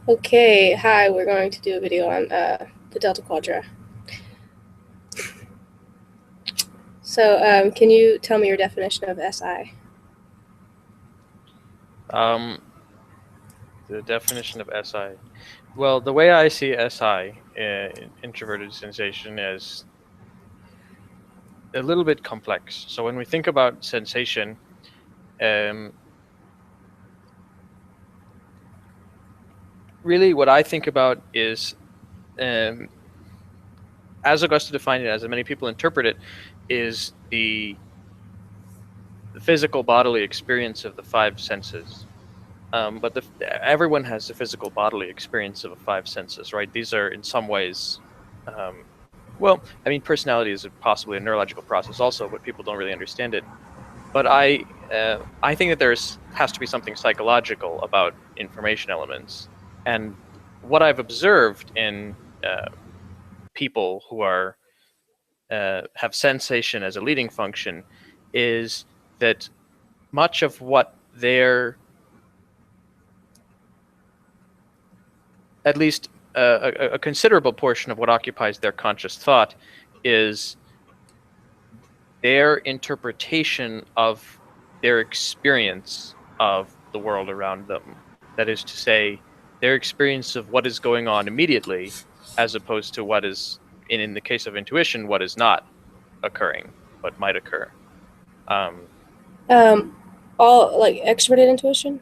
Okay, hi, we're going to do a video on the delta quadra. So can you tell me your definition of SI? The definition of SI. Well, the way I see SI, introverted sensation, is a little bit complex. So when we think about sensation, really what I think about is, as Augusta defined it, as many people interpret it, is the physical bodily experience of the five senses. But everyone has the physical bodily experience of the five senses, right? These are in some ways, well, I mean, personality is possibly a neurological process also, but people don't really understand it. But I think that has to be something psychological about information elements, and what I've observed in people who are have sensation as a leading function is that much of what they're, at least a considerable portion of what occupies their conscious thought, is their interpretation of their experience of the world around them. That is to say, their experience of what is going on immediately, as opposed to what is, in the case of intuition, what is not occurring, but might occur. All like extroverted intuition?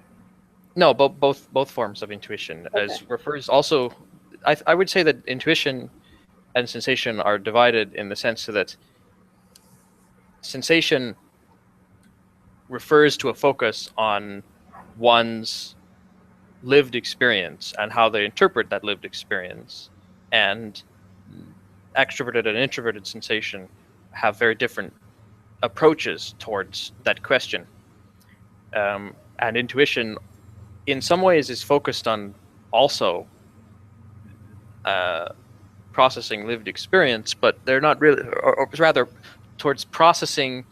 No, both forms of intuition, Okay. as refers also. I would say that intuition and sensation are divided in the sense that sensation refers to a focus on one's lived experience and how they interpret that lived experience. And extroverted and introverted sensation have very different approaches towards that question. And intuition, in some ways, is focused on also processing lived experience, but they're not really, or rather, towards processing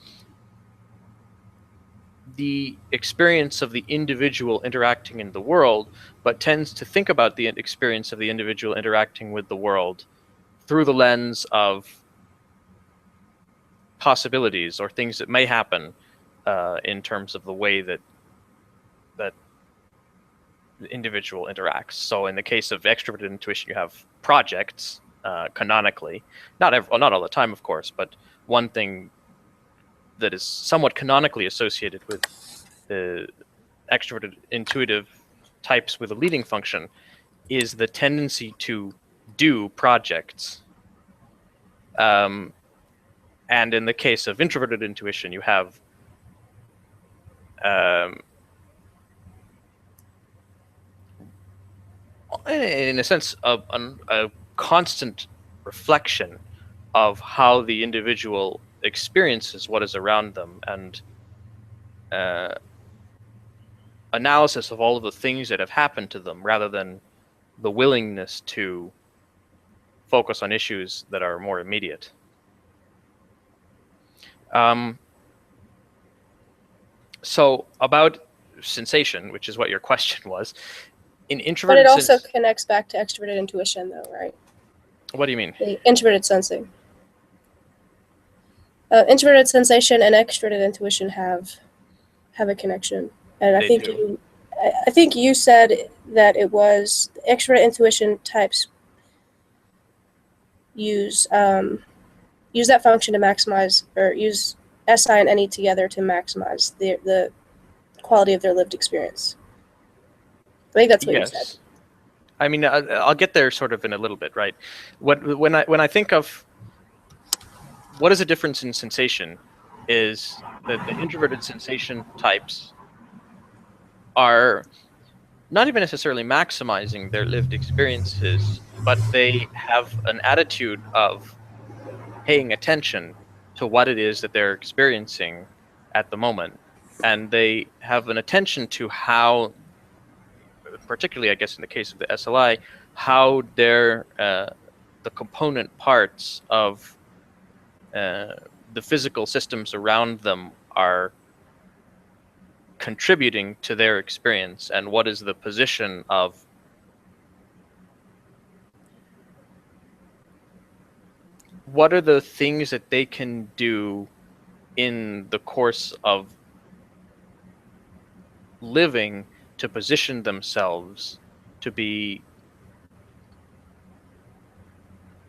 the experience of the individual interacting in the world, but tends to think about the experience of the individual interacting with the world through the lens of possibilities or things that may happen in terms of the way that the individual interacts. So in the case of extroverted intuition, you have projects canonically, not all the time, of course, but one thing that is somewhat canonically associated with the extroverted intuitive types with a leading function is the tendency to do projects. And in the case of introverted intuition, you have in a sense a constant reflection of how the individual experiences what is around them, and analysis of all of the things that have happened to them, rather than the willingness to focus on issues that are more immediate. So about sensation, which is what your question was, in introverted But it also connects back to extroverted intuition, though, right? What do you mean? The introverted sensing. Introverted sensation and extroverted intuition have a connection, and They do. I think you said that it was extroverted intuition types use that function to maximize, or use SI and NE together to maximize the quality of their lived experience. I think that's what you said. I mean, I'll get there sort of in a little bit, right? When I think of what is a difference in sensation, is that the introverted sensation types are not even necessarily maximizing their lived experiences, but they have an attitude of paying attention to what it is that they're experiencing at the moment. And they have an attention to how, particularly I guess in the case of the SLI, how the component parts of the physical systems around them are contributing to their experience, and what is the position of what are the things that they can do in the course of living to position themselves to be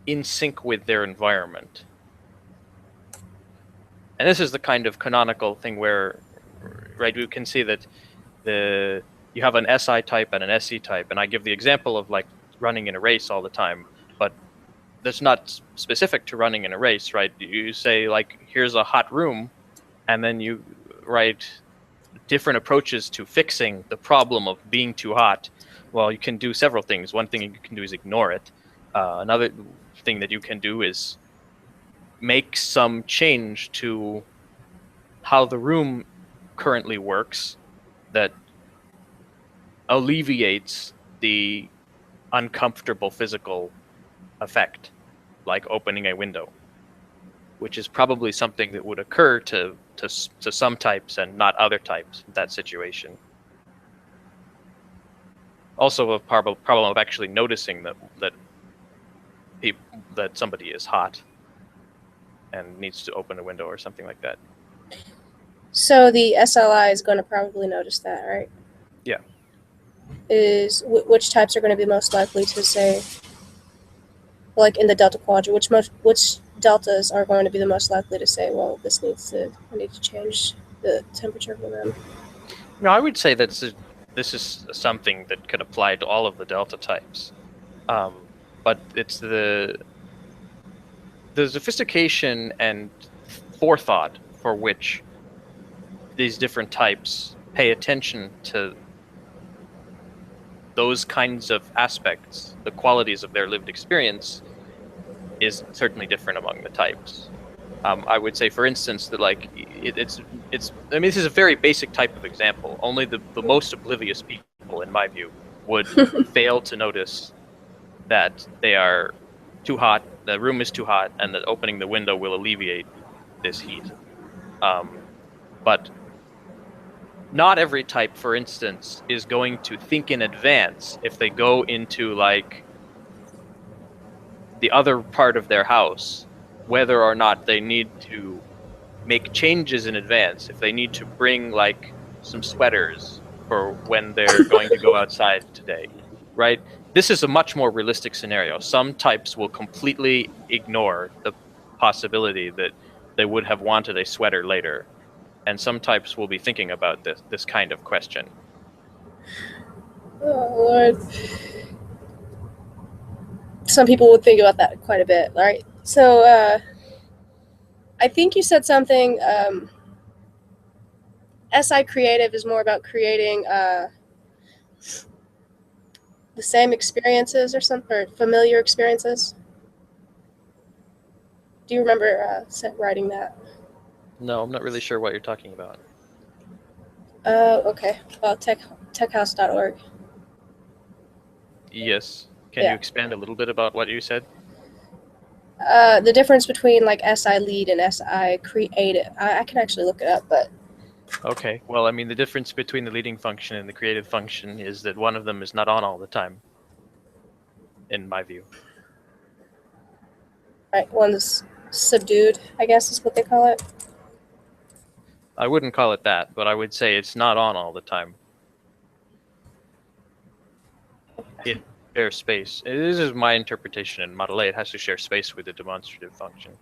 in sync with their environment. And this is the kind of canonical thing where, right, we can see that you have an SI type and an SE type, and I give the example of like running in a race all the time, but that's not specific to running in a race, right? You say like, here's a hot room, and then you write different approaches to fixing the problem of being too hot. Well, you can do several things. One thing you can do is ignore it. Another thing that you can do is make some change to how the room currently works that alleviates the uncomfortable physical effect, like opening a window, which is probably something that would occur to some types and not other types in that situation. Also, a problem of actually noticing that somebody is hot and needs to open a window or something like that. So the SLI is going to probably notice that, right? Yeah. Which types are going to be most likely to say, like in the delta quadrant, which deltas are going to be the most likely to say, well, I need to change the temperature of the room? No, I would say that this is something that could apply to all of the delta types, but it's the sophistication and forethought for which these different types pay attention to those kinds of aspects, the qualities of their lived experience, is certainly different among the types. I would say, for instance, that like it's. I mean, this is a very basic type of example. Only the most oblivious people, in my view, would fail to notice that they are too hot, the room is too hot, and that opening the window will alleviate this heat. But not every type, for instance, is going to think in advance if they go into like the other part of their house, whether or not they need to make changes in advance, if they need to bring like some sweaters for when they're going to go outside today, right? This is a much more realistic scenario. Some types will completely ignore the possibility that they would have wanted a sweater later, and some types will be thinking about this kind of question. Oh, Lord. Some people would think about that quite a bit, right? So I think you said something. SI creative is more about creating the same experiences or familiar experiences. Do you remember writing that? No, I'm not really sure what you're talking about. Okay. Well, techhouse.org. Yes. Can you expand a little bit about what you said? The difference between like SI lead and SI creative. I can actually look it up, but. Okay. Well, I mean, the difference between the leading function and the creative function is that one of them is not on all the time, in my view. Right. One's subdued, I guess is what they call it. I wouldn't call it that, but I would say it's not on all the time. It shares space. This is my interpretation in Model A. It has to share space with the demonstrative function.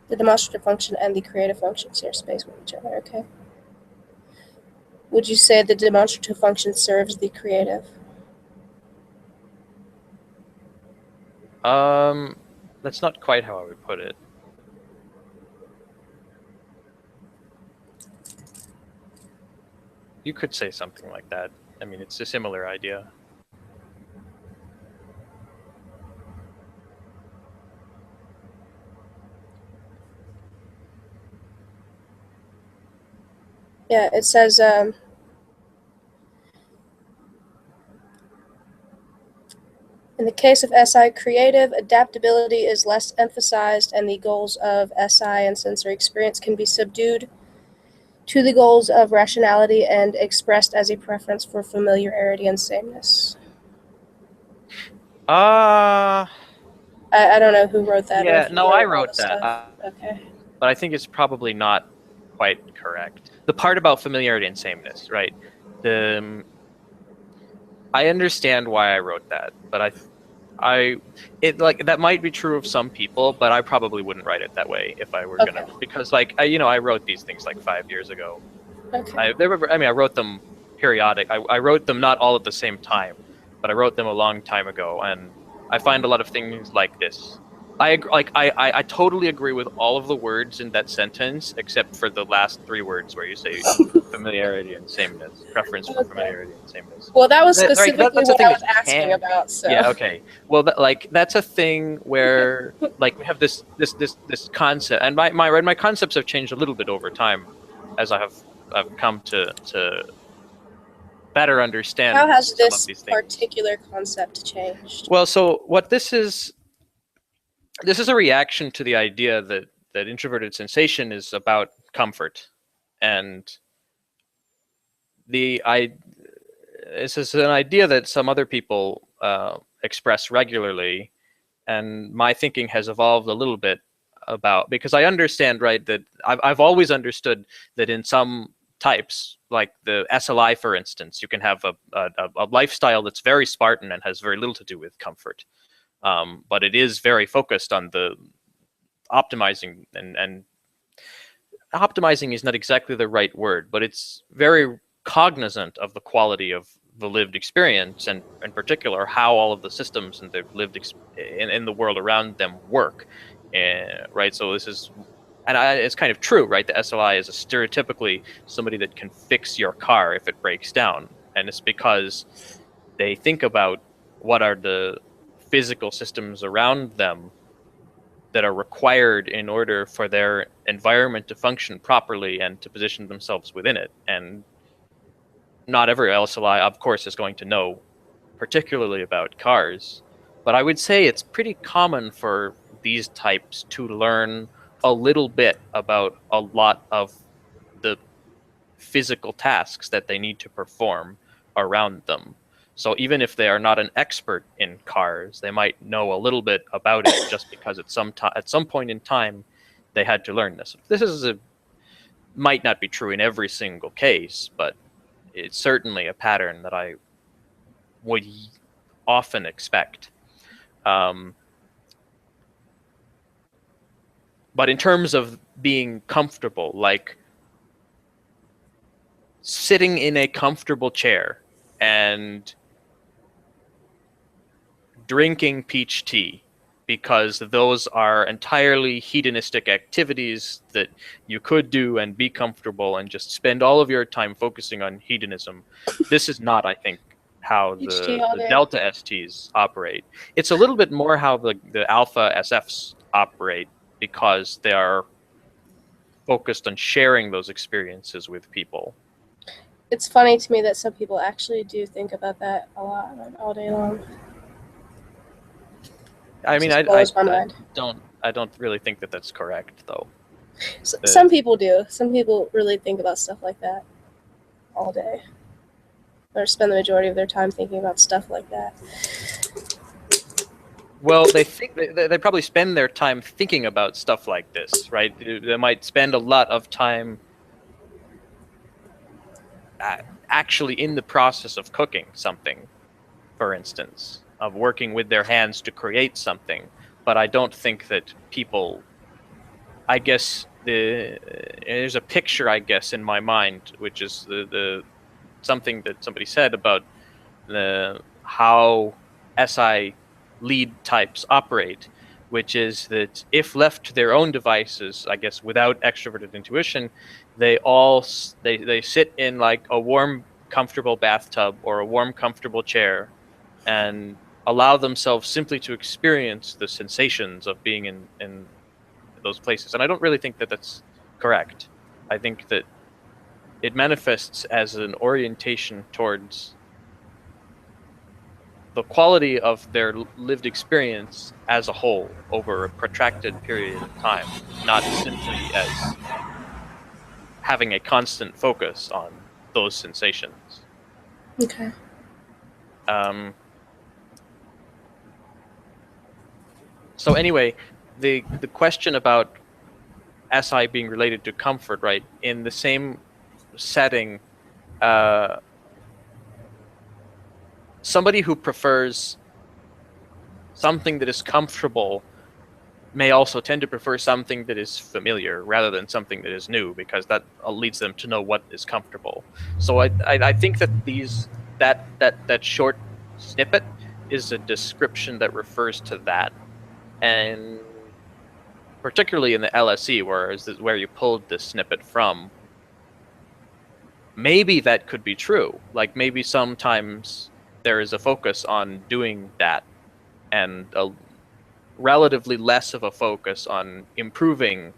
The demonstrative function and the creative function share space with each other. Okay. Would you say the demonstrative function serves the creative? That's not quite how I would put it. You could say something like that. I mean, it's a similar idea. Yeah, it says in the case of SI creative, adaptability is less emphasized and the goals of SI and sensory experience can be subdued to the goals of rationality and expressed as a preference for familiarity and sameness. Uh, I don't know who wrote that or yeah, if you no, I wrote all the wrote that, stuff. Okay. but I think it's probably not quite correct. The part about familiarity and sameness, right? The I understand why I wrote that, but I it like that might be true of some people, but I probably wouldn't write it that way if I were gonna Okay. because like I wrote these things like 5 years ago. Okay. I wrote them periodic. I wrote them not all at the same time, but I wrote them a long time ago, and I find a lot of things like this. I totally agree with all of the words in that sentence except for the last three words where you say familiarity and sameness, preference for Okay. familiarity and sameness. Well, that was Right, specifically that's a what thing I was that you asking can. about. So. Yeah, okay. Well, that's a thing where like we have this concept, and my concepts have changed a little bit over time as I've come to better How understand has some of this these things. particular concept changed? Well, so what this is a reaction to the idea that introverted sensation is about comfort, and the I this is an idea that some other people express regularly, and my thinking has evolved a little bit about because I understand right that I've always understood that in some types like the SLI for instance you can have a lifestyle that's very Spartan and has very little to do with comfort, but it is very focused on the optimizing and optimizing is not exactly the right word, but it's very cognizant of the quality of the lived experience and in particular how all of the systems and the in the world around them work, right? So this is it's kind of true, right? The SLI is a stereotypically somebody that can fix your car if it breaks down, and it's because they think about what are the physical systems around them that are required in order for their environment to function properly and to position themselves within it. And not every LSLI, of course, is going to know particularly about cars, but I would say it's pretty common for these types to learn a little bit about a lot of the physical tasks that they need to perform around them. So even if they are not an expert in cars, they might know a little bit about it just because at some point in time they had to learn this. Might not be true in every single case, but it's certainly a pattern that I would often expect. Um, but in terms of being comfortable, like sitting in a comfortable chair and drinking peach tea, because those are entirely hedonistic activities that you could do and be comfortable and just spend all of your time focusing on hedonism. This is not, I think, how HT all the day. delta STs operate. It's a little bit more how the alpha SFs operate because they are focused on sharing those experiences with people. It's funny to me that some people actually do think about that a lot, like, all day long. I It mean, just blows my mind. I don't really think that that's correct though. Some people do. Some people really think about stuff like that all day, or spend the majority of their time thinking about stuff like that. Well, they probably spend their time thinking about stuff like this, right? They might spend a lot of time actually in the process of cooking something, for instance, of working with their hands to create something. But I don't think that people. I guess there's a picture, I guess, in my mind, which is the something that somebody said about how SI lead types operate, which is that if left to their own devices, I guess without extroverted intuition, they sit in like a warm, comfortable bathtub or a warm, comfortable chair and allow themselves simply to experience the sensations of being in those places. And I don't really think that that's correct. I think that it manifests as an orientation towards the quality of their lived experience as a whole over a protracted period of time, not simply as having a constant focus on those sensations. Okay. Um, So anyway, the question about SI being related to comfort, right? In the same setting, somebody who prefers something that is comfortable may also tend to prefer something that is familiar rather than something that is new, because that leads them to know what is comfortable. So I think that that short snippet is a description that refers to that, and particularly in the LSE, where you pulled this snippet from, maybe that could be true. Like maybe sometimes there is a focus on doing that, and a relatively less of a focus on improving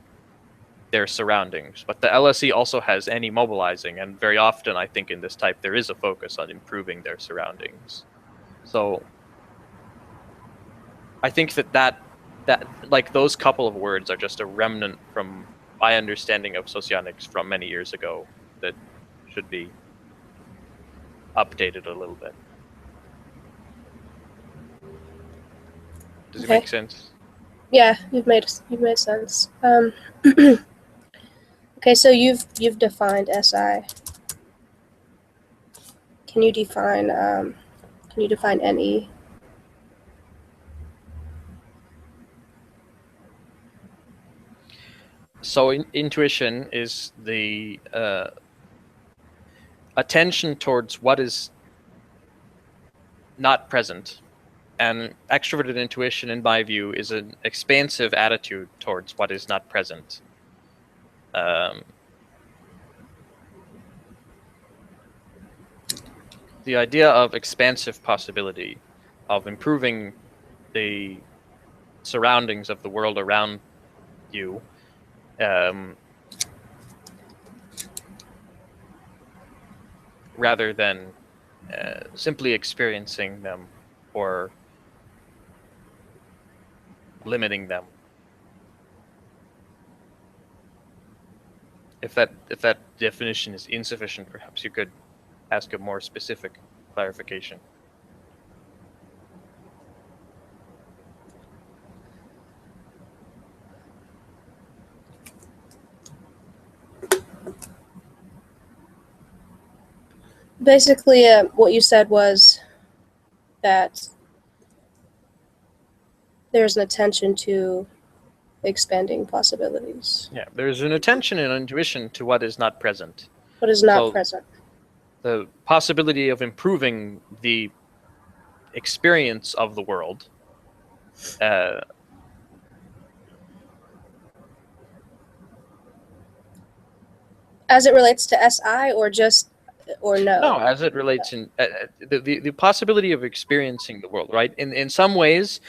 their surroundings. But the LSE also has any mobilizing, and very often I think in this type there is a focus on improving their surroundings. So I think that like those couple of words are just a remnant from my understanding of socionics from many years ago that should be updated a little bit. Does it Okay. make sense? Yeah, you've made sense. Okay, so you've defined SI. Can you define NE? So intuition is the attention towards what is not present, and extroverted intuition, in my view, is an expansive attitude towards what is not present. The idea of expansive possibility, of improving the surroundings of the world around you, rather than simply experiencing them or limiting them. If that definition is insufficient, perhaps you could ask a more specific clarification. Basically, what you said was that there's an attention to expanding possibilities. Yeah, there's an attention and intuition to what is not present. What is not present? The possibility of improving the experience of the world, as it relates to SI, or no? No, as it relates in the possibility of experiencing the world, right? In some ways,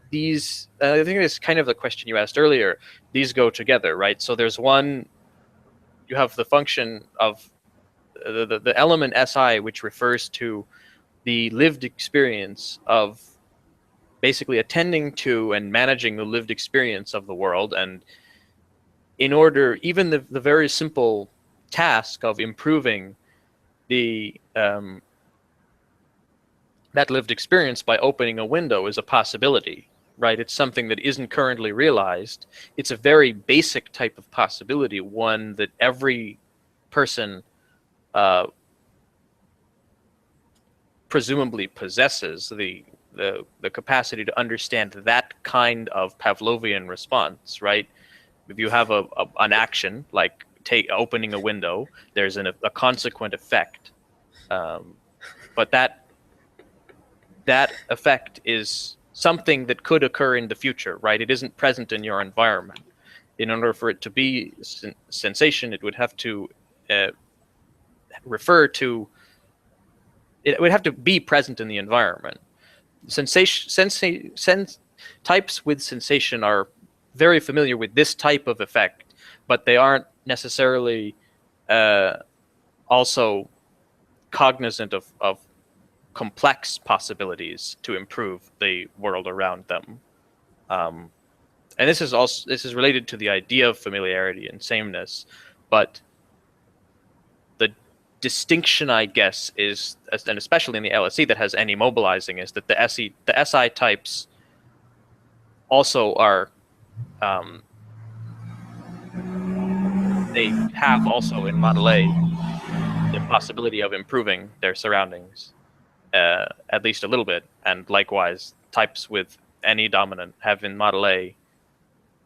these I think it's kind of the question you asked earlier. These go together, right? So there's one. You have the function of the element SI, which refers to the lived experience of basically attending to and managing the lived experience of the world, and in order, even the very simple task of improving the that lived experience by opening a window is a possibility, right? It's something that isn't currently realized. It's a very basic type of possibility, one that every person presumably possesses the capacity to understand that kind of Pavlovian response, right? If you have an action like opening a window, there's a consequent effect, but that effect is something that could occur in the future, right? It isn't present in your environment. In order for it to be sensation, it would have to refer to. It would have to be present in the environment. Types with sensation are very familiar with this type of effect, but they aren't necessarily also cognizant of complex possibilities to improve the world around them. And this is related to the idea of familiarity and sameness, but the distinction, I guess, is, and especially in the LSE that has any mobilizing, is that the SI types also are, they have also in Model A the possibility of improving their surroundings, at least a little bit. And likewise, types with any dominant have in Model A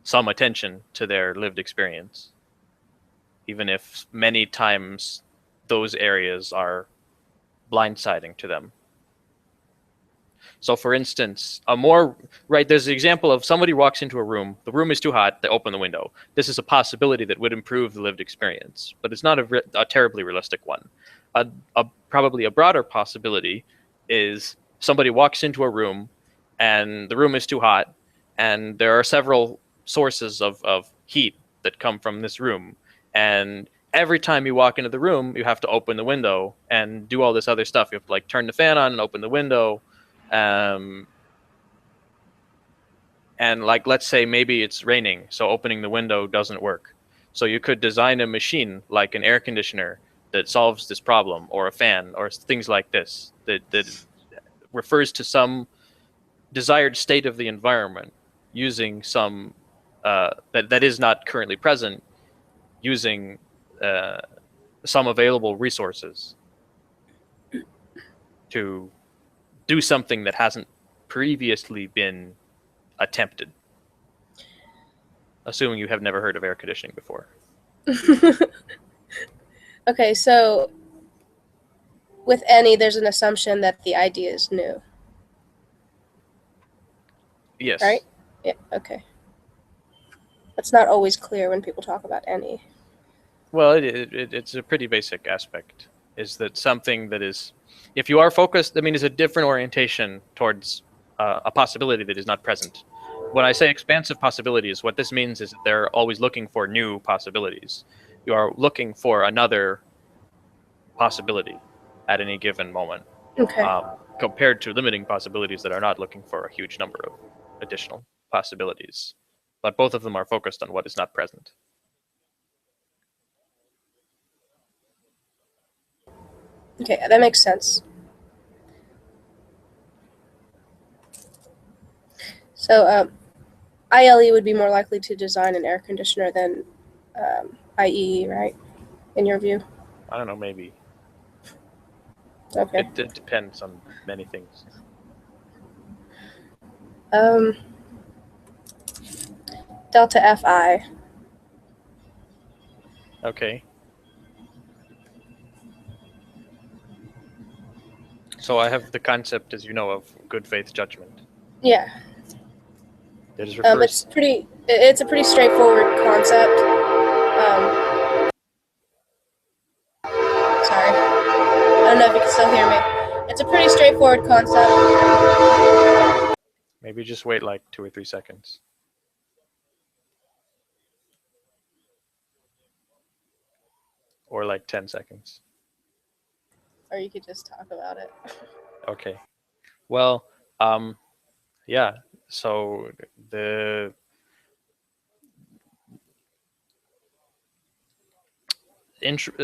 some attention to their lived experience, even if many times those areas are blindsiding to them. So for instance, there's the example of somebody walks into a room, the room is too hot, they open the window. This is a possibility that would improve the lived experience, but it's not a terribly realistic one. Probably a broader possibility is somebody walks into a room and the room is too hot, and there are several sources of heat that come from this room. And every time you walk into the room, you have to open the window and do all this other stuff. You have to like turn the fan on and open the window. And like, let's say maybe it's raining, so opening the window doesn't work. So you could design a machine like an air conditioner that solves this problem, or a fan, or things like this, that refers to some desired state of the environment using some that is not currently present, using some available resources to do something that hasn't previously been attempted. Assuming you have never heard of air conditioning before. Okay, so with any, there's an assumption that the idea is new. Yes. Right? Yeah, okay. That's not always clear when people talk about any. Well, it's a pretty basic aspect, is that something that is, if you are focused, I mean, is a different orientation towards a possibility that is not present. When I say expansive possibilities, what this means is that they're always looking for new possibilities. You are looking for another possibility at any given moment, Okay. compared to limiting possibilities that are not looking for a huge number of additional possibilities. But both of them are focused on what is not present. Okay, that makes sense. So, ILE would be more likely to design an air conditioner than IE, right? In your view? I don't know, maybe. Okay. It depends on many things. Delta FI. Okay. So I have the concept, as you know, of good faith judgment. Yeah. It is refers. It's a pretty straightforward concept. Sorry. I don't know if you can still hear me. It's a pretty straightforward concept. Maybe just wait like 2 or 3 seconds. Or like 10 seconds. Or you could just talk about it. Okay. Well, yeah. So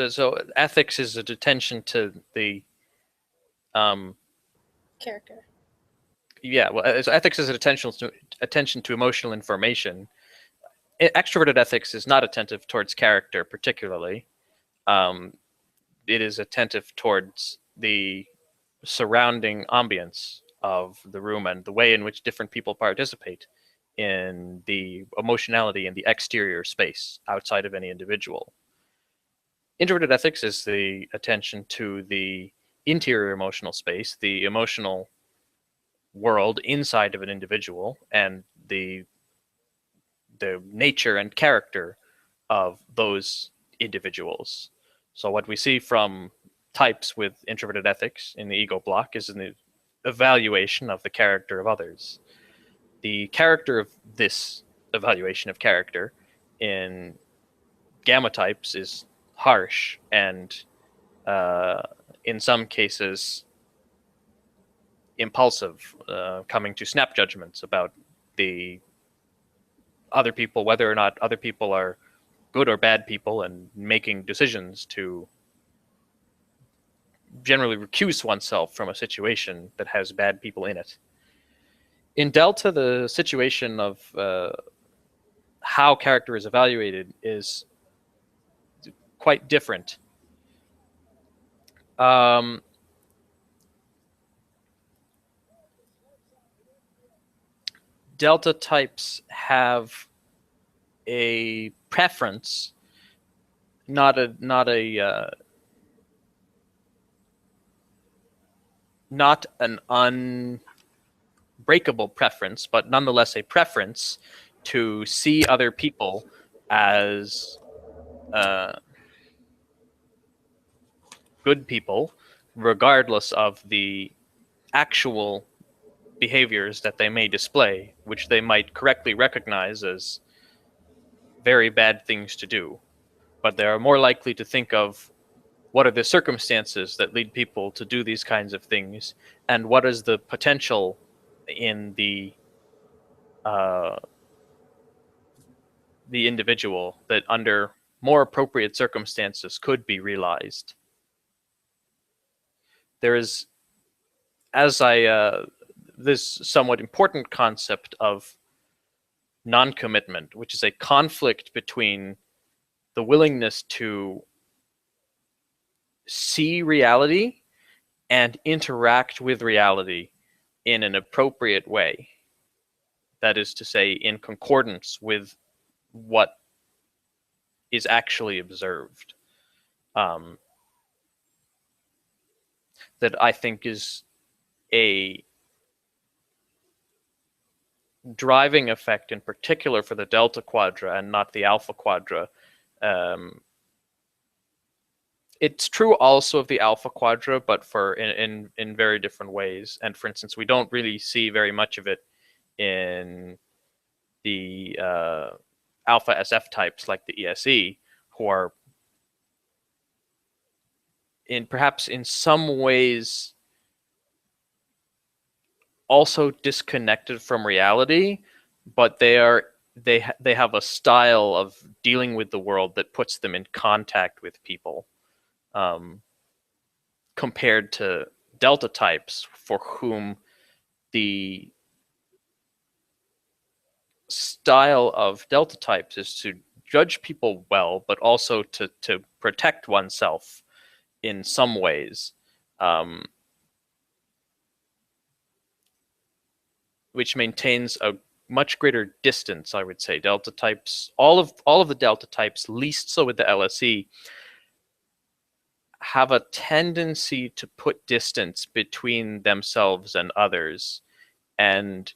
so ethics is a attention to the Character. yeah. Well, so ethics is an attention to emotional information. Extroverted ethics is not attentive towards character particularly. It is attentive towards the surrounding ambience of the room and the way in which different people participate in the emotionality in the exterior space outside of any individual. Introverted ethics is the attention to the interior emotional space, the emotional world inside of an individual, and the nature and character of those individuals. So what we see from types with introverted ethics in the ego block is an evaluation of the character of others. The character of this evaluation of character in gamma types is harsh and in some cases impulsive, coming to snap judgments about the other people, whether or not other people are good or bad people, and making decisions to generally recuse oneself from a situation that has bad people in it. In Delta, the situation of how character is evaluated is quite different. Delta types have a preference, not an unbreakable preference, but nonetheless a preference to see other people as good people, regardless of the actual behaviors that they may display, which they might correctly recognize as very bad things to do. But they are more likely to think of what are the circumstances that lead people to do these kinds of things, and what is the potential in uh, the individual that under more appropriate circumstances could be realized. There is, as this somewhat important concept of non-commitment, which is a conflict between the willingness to see reality and interact with reality in an appropriate way. That is to say, in concordance with what is actually observed. That I think is a driving effect in particular for the Delta Quadra and not the Alpha Quadra. It's true also of the Alpha Quadra, but in very different ways. And for instance, we don't really see very much of it in the Alpha SF types like the ESE, who are perhaps in some ways also disconnected from reality, but they have a style of dealing with the world that puts them in contact with people, compared to Delta types, for whom the style of Delta types is to judge people well, but also to protect oneself in some ways, which maintains a much greater distance, I would say. Delta types, all of the Delta types, least so with the LSE, have a tendency to put distance between themselves and others, and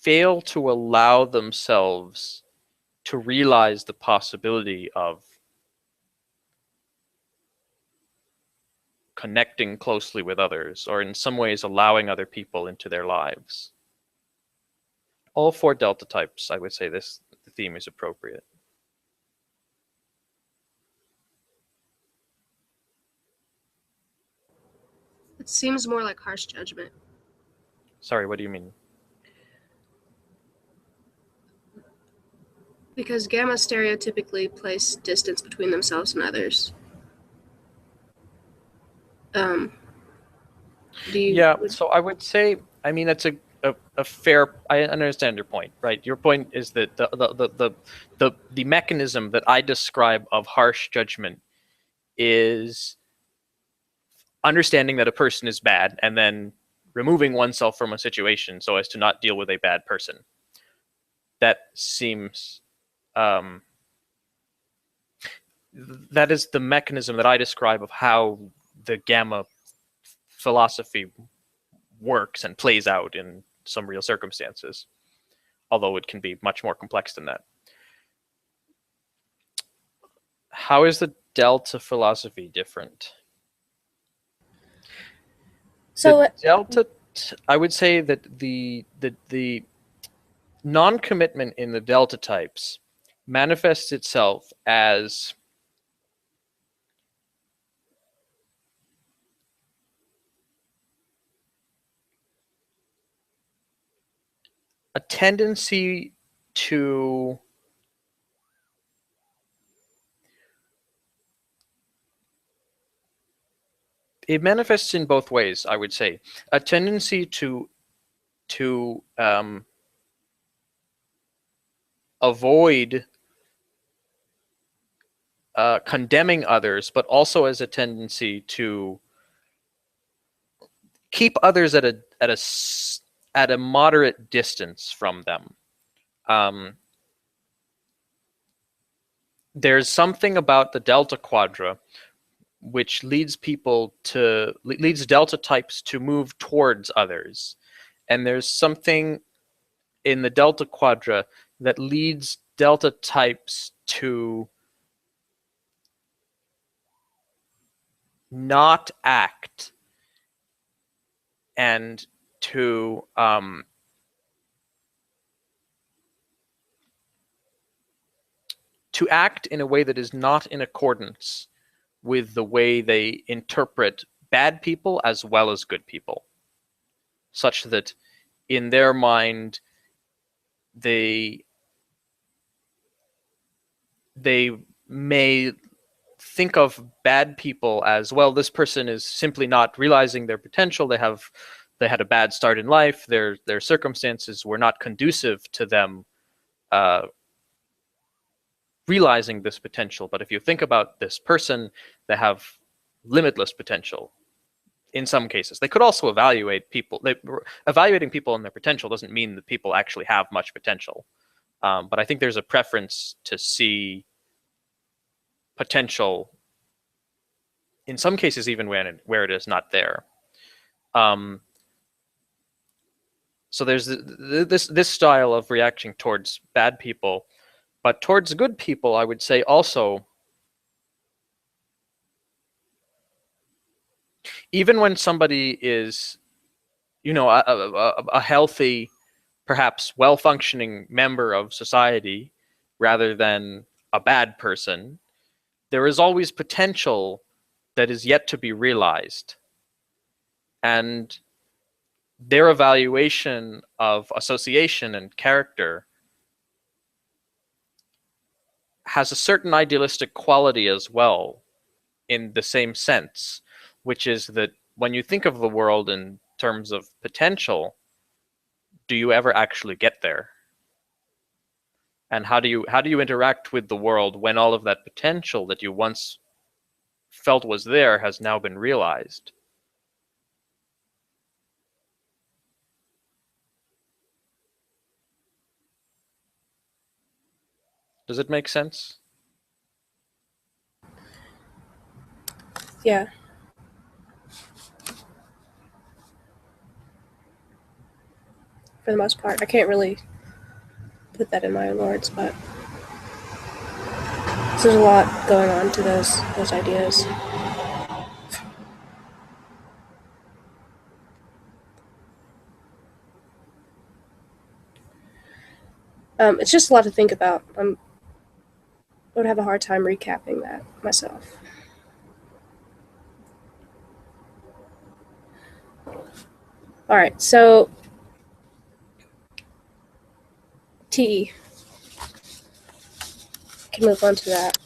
fail to allow themselves to realize the possibility of connecting closely with others, or in some ways allowing other people into their lives. All four Delta types, I would say the theme is appropriate. It seems more like harsh judgment. Sorry, what do you mean? Because gamma stereotypically place distance between themselves and others. So I would say, I mean, that's a fair. I understand your point, right? Your point is that the mechanism that I describe of harsh judgment is understanding that a person is bad and then removing oneself from a situation so as to not deal with a bad person. That seems that is the mechanism that I describe of how the gamma philosophy works and plays out in some real circumstances, although it can be much more complex than that. How is the Delta philosophy different? So the Delta, I would say that the non-commitment in the Delta types manifests itself as a tendency to it manifests in both ways, I would say. A tendency to avoid condemning others, but also as a tendency to keep others at a moderate distance from them. There's something about the delta quadra which leads delta types to move towards others, and there's something in the delta quadra that leads delta types to not act and to act in a way that is not in accordance with the way they interpret bad people as well as good people, such that in their mind they may think of bad people as, well, this person is simply not realizing their potential. They had a bad start in life. Their circumstances were not conducive to them realizing this potential. But if you think about this person, they have limitless potential. In some cases, they could also evaluate people. Evaluating people and their potential doesn't mean that people actually have much potential. But I think there's a preference to see potential, in some cases, even where it is not there. So there's this style of reacting towards bad people, but towards good people, I would say also, even when somebody is, a healthy, perhaps well-functioning member of society, rather than a bad person, there is always potential that is yet to be realized. And their evaluation of association and character has a certain idealistic quality as well, in the same sense, which is that when you think of the world in terms of potential, do you ever actually get there? And how do you interact with the world when all of that potential that you once felt was there has now been realized? Does it make sense? Yeah. For the most part, I can't really put that in my own words, but there's a lot going on to those ideas. It's just a lot to think about. I would have a hard time recapping that myself. All right, so TE. Can move on to that.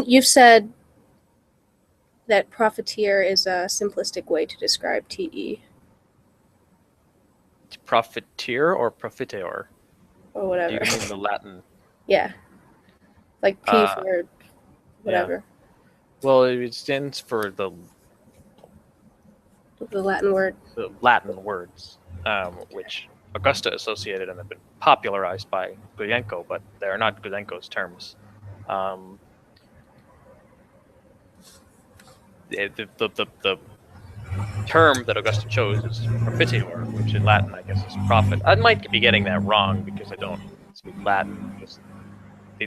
You've said that profiteer is a simplistic way to describe TE. Profiteer or profiteor? Or whatever. Do you mean the Latin? Yeah. Like P for whatever. Yeah. Well, it stands for the Latin word. The Latin words, which Augusta associated and have been popularized by Guyenko, but they're not Guyenko's terms. The term that Augusta chose is profiteor, which in Latin, I guess, is profit. I might be getting that wrong because I don't speak Latin.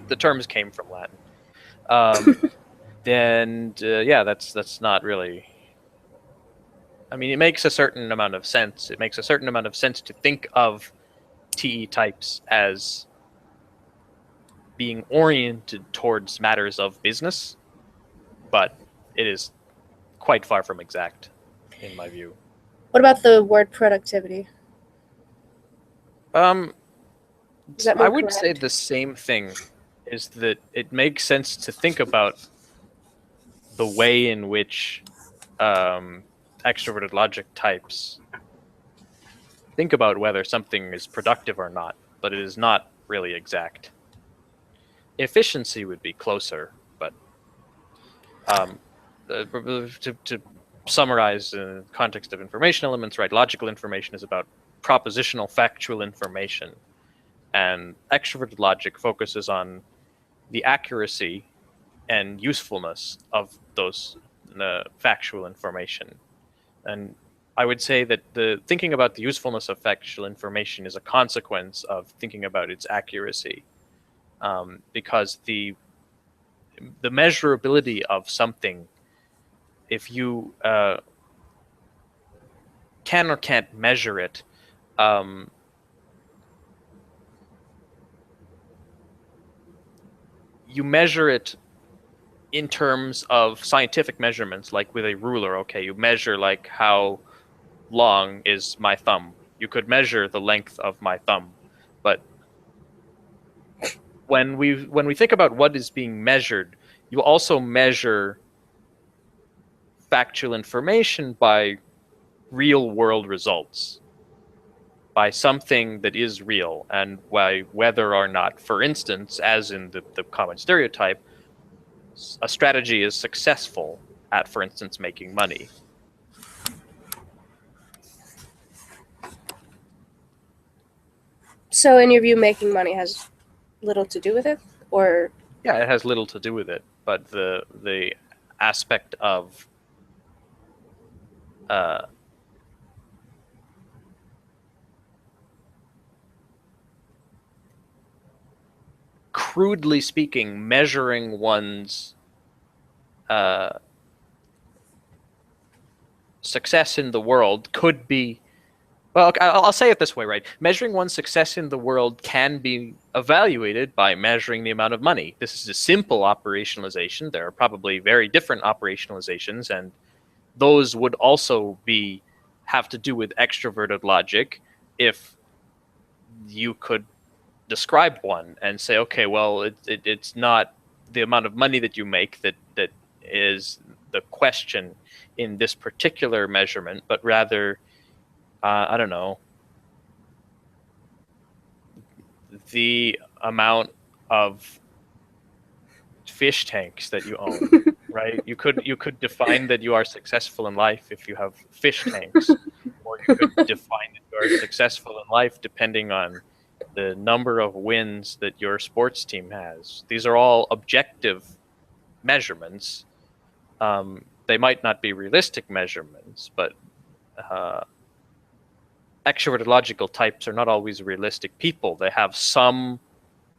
The terms came from Latin. That's not really. I mean, it makes a certain amount of sense. It makes a certain amount of sense to think of TE types as being oriented towards matters of business, but it is quite far from exact, in my view. What about the word productivity? I would say the same thing, is that it makes sense to think about the way in which extroverted logic types think about whether something is productive or not, but it is not really exact. Efficiency would be closer, but to summarize in the context of information elements, right? Logical information is about propositional, factual information, and extroverted logic focuses on the accuracy and usefulness of those factual information. And I would say that the thinking about the usefulness of factual information is a consequence of thinking about its accuracy, because the measurability of something, if you can or can't measure it, you measure it in terms of scientific measurements, like with a ruler. Okay, you measure like how long is my thumb. You could measure the length of my thumb, but when we think about what is being measured, you also measure factual information by real world results, by something that is real, and by whether or not, for instance, as in the common stereotype, a strategy is successful at, for instance, making money. So, in your view, making money has little to do with it, or Yeah, it has little to do with it, but the aspect of crudely speaking, measuring one's success in the world could be, well, I'll say it this way, right? Measuring one's success in the world can be evaluated by measuring the amount of money. This is a simple operationalization. There are probably very different operationalizations, and those would also have to do with extroverted logic if you could describe one and say, okay, well, it's not the amount of money that you make that is the question in this particular measurement, but rather, I don't know, the amount of fish tanks that you own, right? You could define that you are successful in life if you have fish tanks, or you could define that you are successful in life depending on the number of wins that your sports team has. These are all objective measurements. They might not be realistic measurements, but extroverted logical types are not always realistic people. They have some,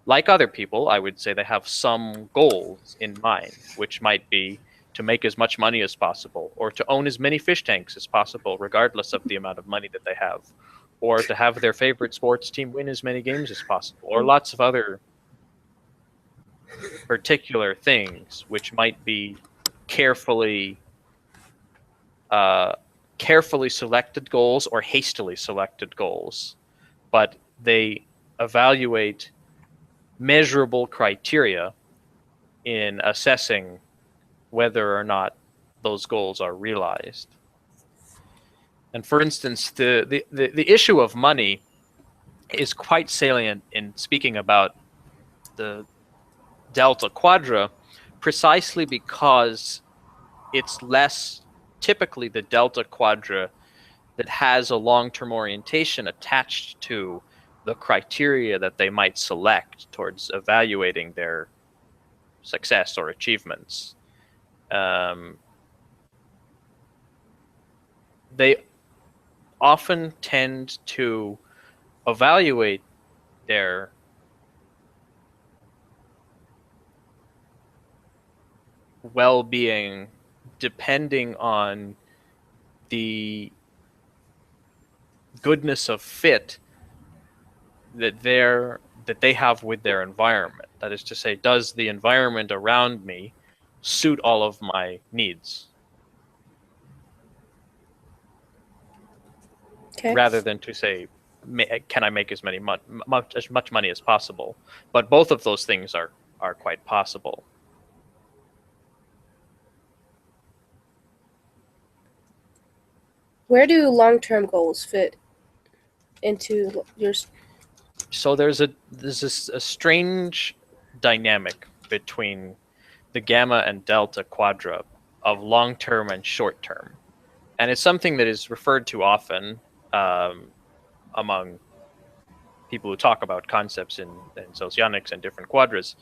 like other people, I would say they have some goals in mind, which might be to make as much money as possible, or to own as many fish tanks as possible, regardless of the amount of money that they have, or to have their favorite sports team win as many games as possible, or lots of other particular things, which might be carefully selected goals or hastily selected goals, but they evaluate measurable criteria in assessing whether or not those goals are realized. And for instance, the issue of money is quite salient in speaking about the delta quadra, precisely because it's less typically the delta quadra that has a long-term orientation attached to the criteria that they might select towards evaluating their success or achievements. They often tend to evaluate their well-being depending on the goodness of fit that they have with their environment. That is to say, does the environment around me suit all of my needs? okay. Rather than to say, can I make as much money as possible? But both of those things are quite possible. Where do long-term goals fit into yours? So there's a strange dynamic between the gamma and delta quadra of long-term and short-term, and it's something that is referred to often among people who talk about concepts in socionics and different quadras.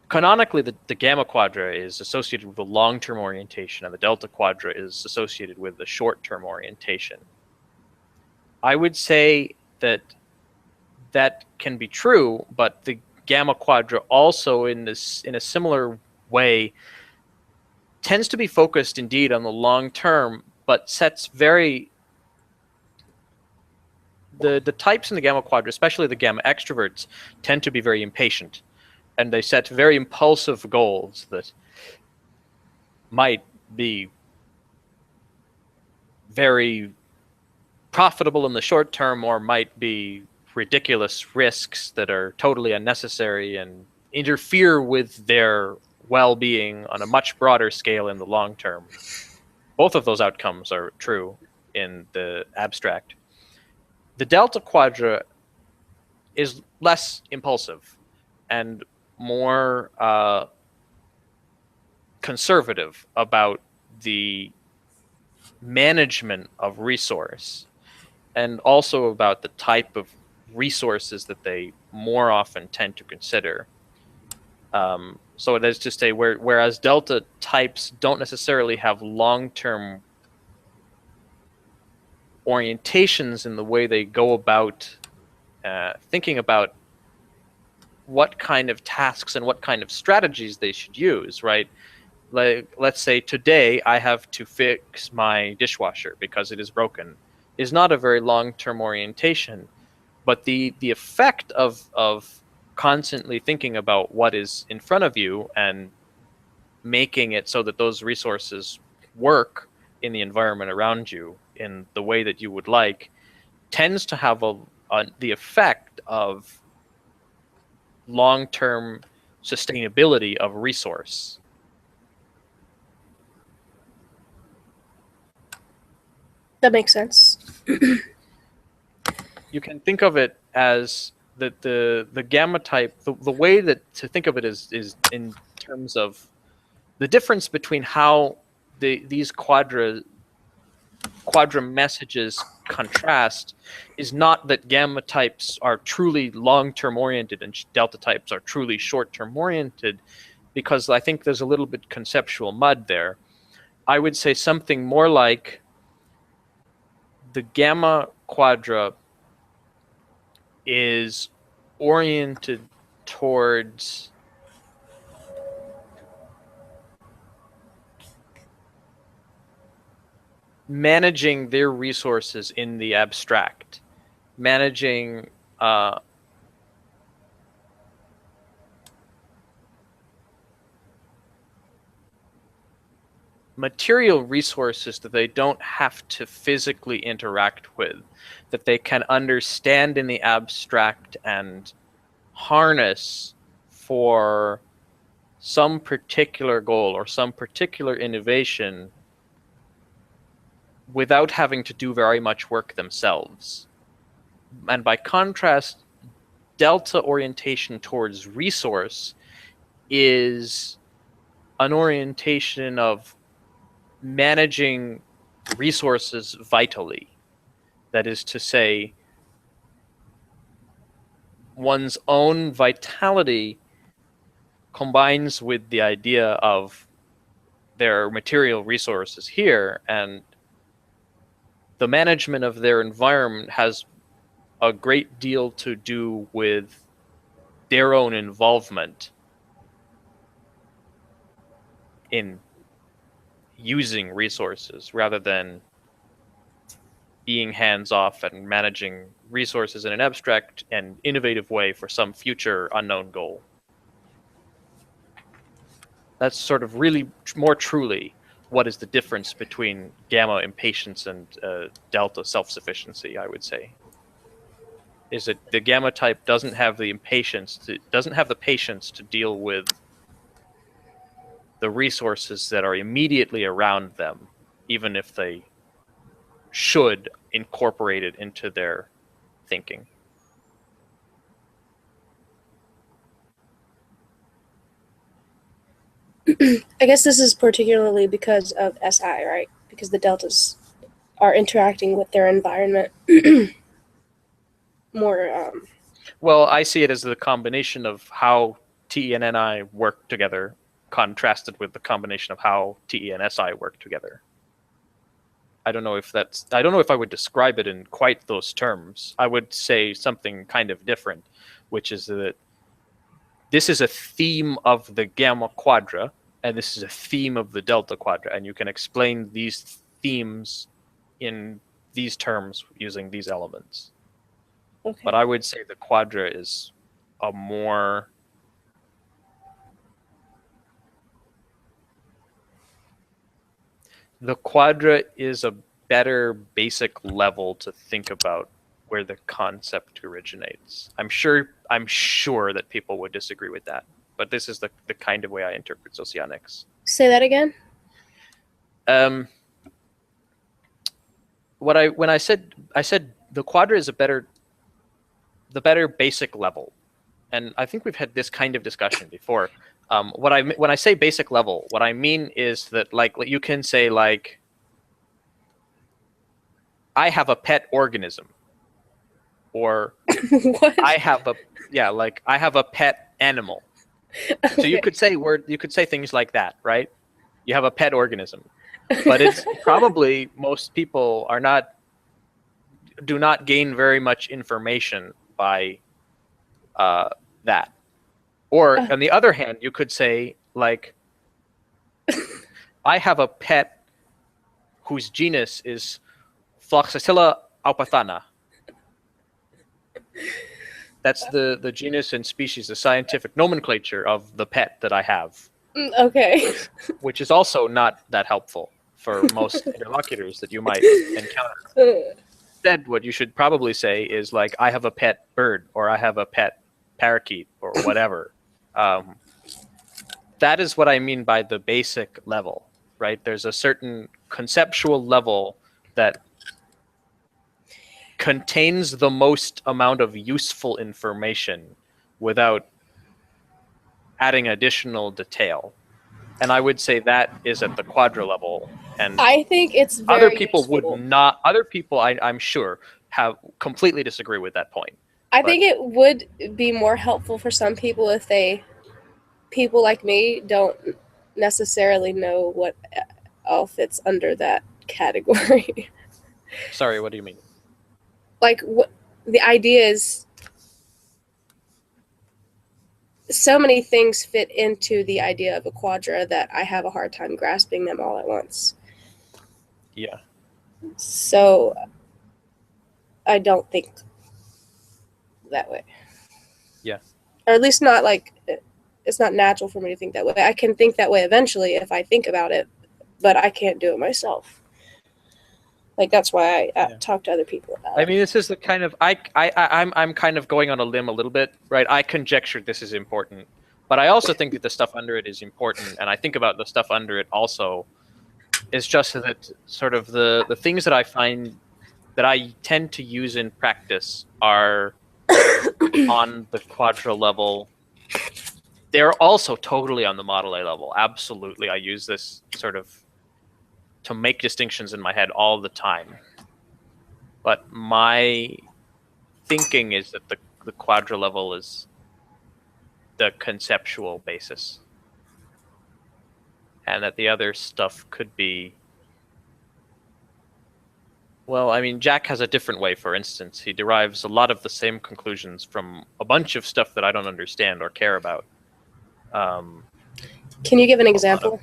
Canonically, the gamma quadra is associated with a long-term orientation, and the delta quadra is associated with the short-term orientation. I would say that that can be true, but the gamma quadra also, in a similar way, tends to be focused indeed on the long term, but sets very the types in the gamma quadra, especially the gamma extroverts, tend to be very impatient, and they set very impulsive goals that might be very profitable in the short term, or might be ridiculous risks that are totally unnecessary and interfere with their well-being on a much broader scale in the long term. Both of those outcomes are true in the abstract. The delta quadra is less impulsive and more conservative about the management of resource, and also about the type of resources that they more often tend to consider. So it is to say, whereas delta types don't necessarily have long-term orientations in the way they go about thinking about what kind of tasks and what kind of strategies they should use, right? Like, let's say today I have to fix my dishwasher because it is broken, is not a very long-term orientation, but the effect of constantly thinking about what is in front of you and making it so that those resources work in the environment around you in the way that you would like tends to have the effect of long-term sustainability of resource. That makes sense. You can think of it as the gamma type. The way that to think of it is in terms of the difference between how these quadra messages contrast is not that gamma types are truly long-term oriented and delta types are truly short-term oriented, because I think there's a little bit conceptual mud there. I would say something more like the gamma quadra is oriented towards managing their resources in the abstract, managing material resources that they don't have to physically interact with, that they can understand in the abstract and harness for some particular goal or some particular innovation without having to do very much work themselves. And by contrast, delta orientation towards resource is an orientation of managing resources vitally. That is to say, one's own vitality combines with the idea of their material resources here, and the management of their environment has a great deal to do with their own involvement in using resources rather than being hands-off and managing resources in an abstract and innovative way for some future unknown goal. That's sort of really more truly what is the difference between gamma impatience and delta self-sufficiency, I would say. Is that the gamma type doesn't have the patience to deal with the resources that are immediately around them, even if they should incorporate it into their thinking. I guess this is particularly because of SI, right? Because the deltas are interacting with their environment more. Well, I see it as the combination of how TE and NI work together contrasted with the combination of how TE and SI work together. I don't know if I would describe it in quite those terms. I would say something kind of different, which is that this is a theme of the gamma quadra, and this is a theme of the delta quadra, and you can explain these themes in these terms using these elements. Okay. But I would say the quadra is a more the quadra is a better basic level to think about where the concept originates. I'm sure that people would disagree with that, but this is the kind of way I interpret socionics. Say that again. When I said the quadra is the better basic level, and I think we've had this kind of discussion before. When I say basic level, what I mean is that like you can say like I have a pet organism, or What? I have a pet animal. So you could say things like that, right? You have a pet organism, but it's probably most people do not gain very much information by that. Or on the other hand, you could say like, I have a pet whose genus is Floxacilla aupathana. That's the genus and species, the scientific nomenclature of the pet that I have. Okay. Which is also not that helpful for most interlocutors that you might encounter. Instead, what you should probably say is like, I have a pet bird, or I have a pet parakeet, or whatever. That is what I mean by the basic level, right? There's a certain conceptual level that contains the most amount of useful information without adding additional detail. And I would say that is at the quadra level. And I think it's very other people useful. would not. Other people, I'm sure, have completely disagree with that point. I think it would be more helpful for some people if people like me don't necessarily know what all fits under that category. Sorry, what do you mean? Like, the idea is so many things fit into the idea of a quadra that I have a hard time grasping them all at once. Yeah. So I don't think that way. Yeah. Or at least not like, it's not natural for me to think that way. I can think that way eventually if I think about it, but I can't do it myself. Like, that's why I talk to other people about it. I mean, this is the kind of I'm kind of going on a limb a little bit, right? I conjecture this is important, but I also think that the stuff under it is important, and I think about the stuff under it also. It's just that sort of the things that I find that I tend to use in practice are on the quadra level. They're also totally on the model A level. Absolutely, I use this sort of to make distinctions in my head all the time. But my thinking is that the quadra level is the conceptual basis. And that the other stuff could be... Well, I mean, Jack has a different way, for instance. He derives a lot of the same conclusions from a bunch of stuff that I don't understand or care about. Can you give an example?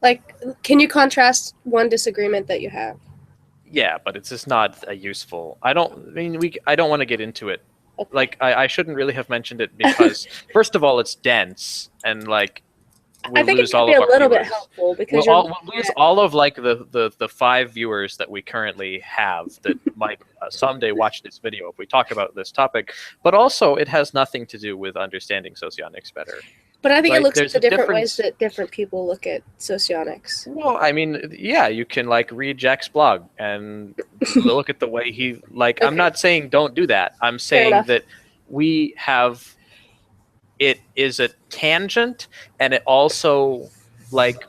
Like, can you contrast one disagreement that you have? Yeah, but it's just not a useful... I don't want to get into it. Okay. Like, I shouldn't really have mentioned it because, first of all, it's dense, and like, I think it could be a little bit helpful because we'll lose all of like the 5 viewers that we currently have that might someday watch this video if we talk about this topic. But also, it has nothing to do with understanding socionics better. But I think it right? looks at There's the a different ways difference. that different people look at socionics. Well, I mean, yeah, you can like read Jack's blog and look at the way he like. I'm Okay, not saying don't do that. I'm fair saying enough. that we have it is a tangent, and it also like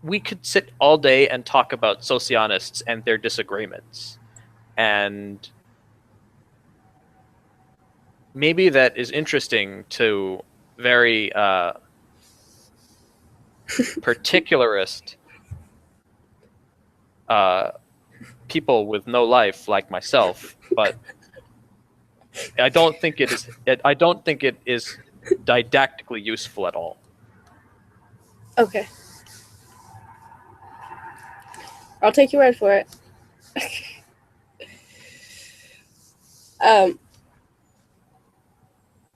we could sit all day and talk about socionists and their disagreements, and maybe that is interesting to very particularist uh, people with no life like myself, but I don't think it is. I don't think it is didactically useful at all. Okay, I'll take your word for it. um,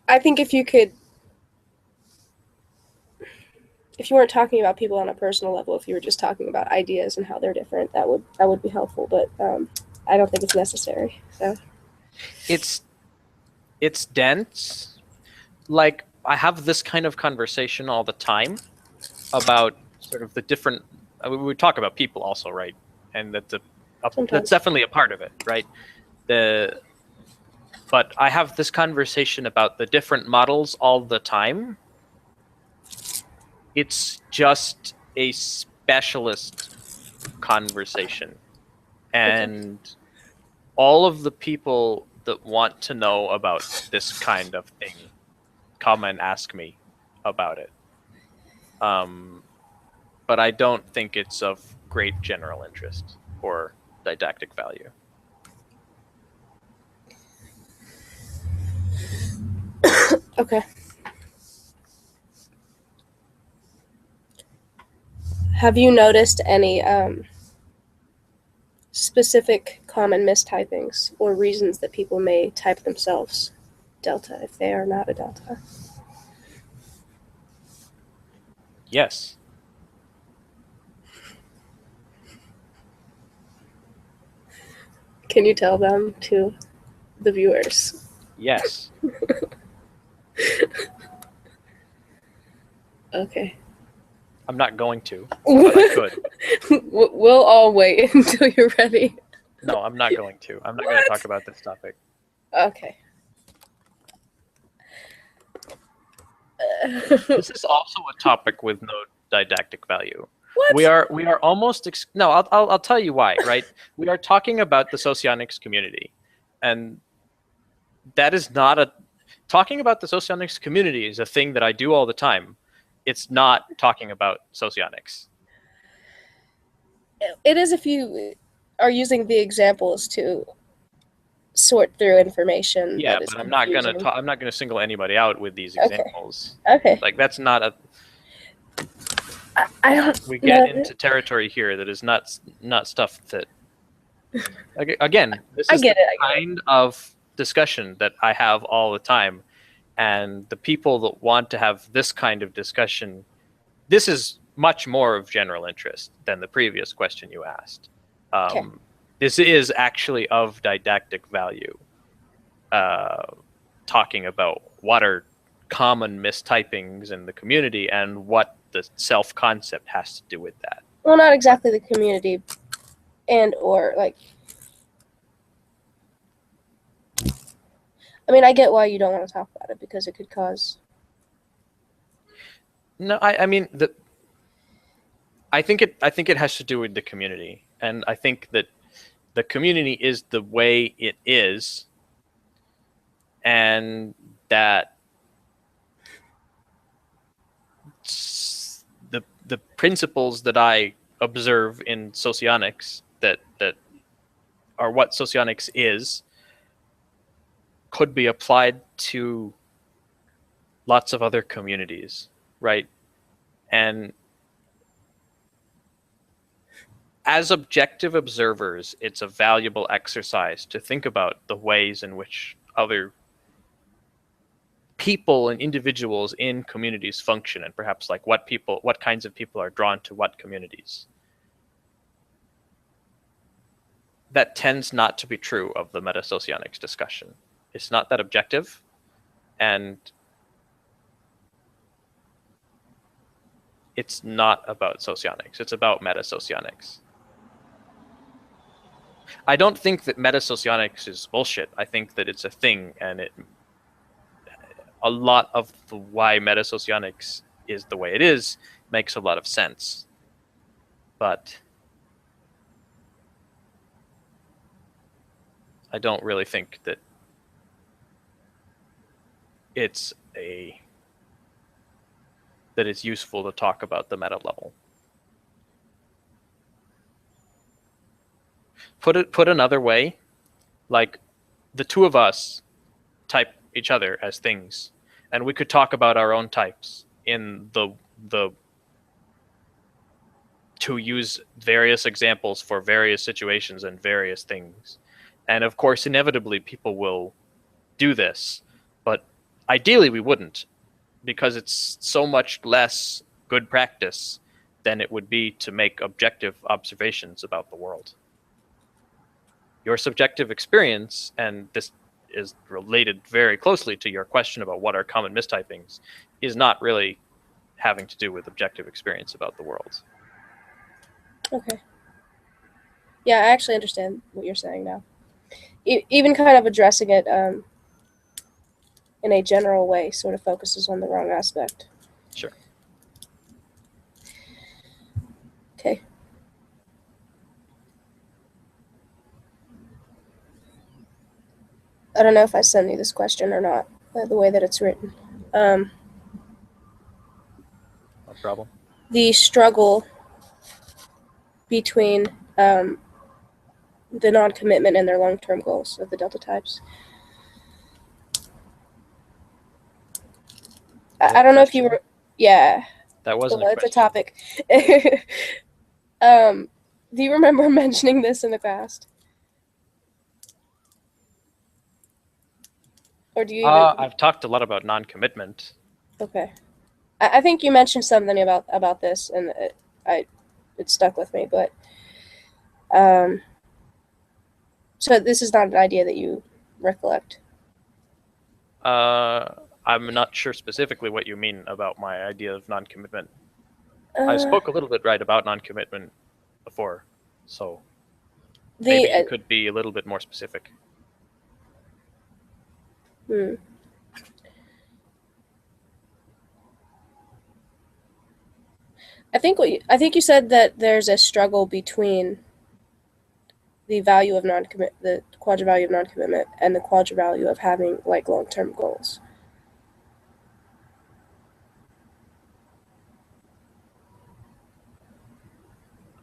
I think if you weren't talking about people on a personal level, if you were just talking about ideas and how they're different, that would be helpful. But I don't think it's necessary. So It's dense. Like I have this kind of conversation all the time about sort of the different. I mean, we talk about people also, right? And that's sometimes, definitely a part of it, right? The but I have this conversation about the different models all the time. It's just a specialist conversation. okay, And all of the people that want to know about this kind of thing come and ask me about it. But I don't think it's of great general interest or didactic value. okay. Have you noticed any specific common mistypings or reasons that people may type themselves delta if they are not a delta? Yes. Can you tell them to the viewers? Yes. Okay. I'm not going to, but I could. We'll all wait until you're ready. No, I'm not going to. I'm not going to talk about this topic. Okay. This is also a topic with no didactic value. What? We are almost no. I'll tell you why. Right. We are talking about the socionics community, and that is not a talking about the socionics community is a thing that I do all the time. It's not talking about socionics. It is if you are using the examples to sort through information Yeah, that is but I'm not gonna confusing. I'm not gonna single anybody out with these Okay. examples. Okay. Like that's not a. I don't We know. get into territory here that is not stuff that. Again, this I is get the it. kind of discussion that I have all the time, and the people that want to have this kind of discussion, this is much more of general interest than the previous question you asked. Okay. This is actually of didactic value. Talking about what are common mistypings in the community and what the self-concept has to do with that. Well, not exactly the community, and or like. I mean, I get why you don't want to talk about it because it could cause. No, I mean I think it has to do with the community, and I think that the community is the way it is, and that the principles that I observe in socionics that are what socionics is could be applied to lots of other communities, right? And as objective observers, it's a valuable exercise to think about the ways in which other people and individuals in communities function, and perhaps like what kinds of people are drawn to what communities. That tends not to be true of the meta-socionics discussion. It's not that objective, and it's not about socionics. It's about metasocionics. I don't think that metasocionics is bullshit. I think that it's a thing, and a lot of the why metasocionics is the way it is makes a lot of sense. But I don't really think that it's useful to talk about the meta level. Put another way, like the two of us type each other as things, and we could talk about our own types in the to use various examples for various situations and various things. And of course, inevitably, people will do this, but ideally we wouldn't, because it's so much less good practice than it would be to make objective observations about the world. Your subjective experience, and this is related very closely to your question about what are common mistypings, is not really having to do with objective experience about the world. Okay. Yeah, I actually understand what you're saying now. Even kind of addressing it in a general way sort of focuses on the wrong aspect. Sure. Okay. I don't know if I sent you this question or not, the way that it's written. No problem. The struggle between the non-commitment and their long-term goals of the delta types. I don't know if you were, yeah. That wasn't well, a it's question. a topic. Do you remember mentioning this in the past? Or do you even... I've talked a lot about non-commitment. Okay. I think you mentioned something about this, and it stuck with me, but so this is not an idea that you recollect. I'm not sure specifically what you mean about my idea of non-commitment. I spoke a little bit right about non-commitment before, so maybe you could be a little bit more specific. I think you said that there's a struggle between the value of the quadra value of non-commitment and the quadra value of having like long-term goals.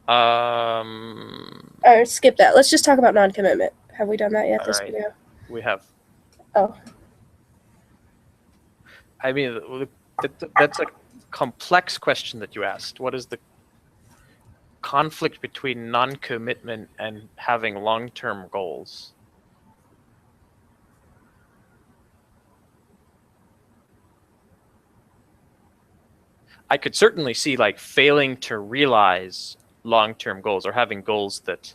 Or skip that. Let's just talk about non-commitment. Have we done that yet this video? We have. Oh. I mean, that's a complex question that you asked. What is the conflict between non-commitment and having long-term goals? I could certainly see like failing to realize long-term goals or having goals that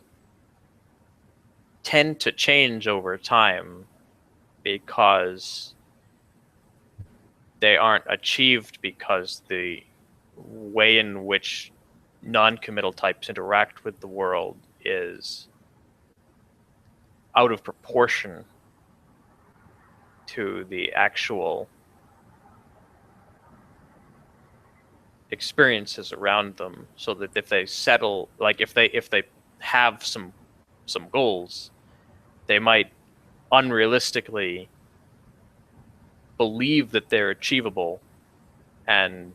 tend to change over time because they aren't achieved because the way in which non-committal types interact with the world is out of proportion to the actual experiences around them, so that if they settle, like if they have some goals, they might unrealistically believe that they're achievable and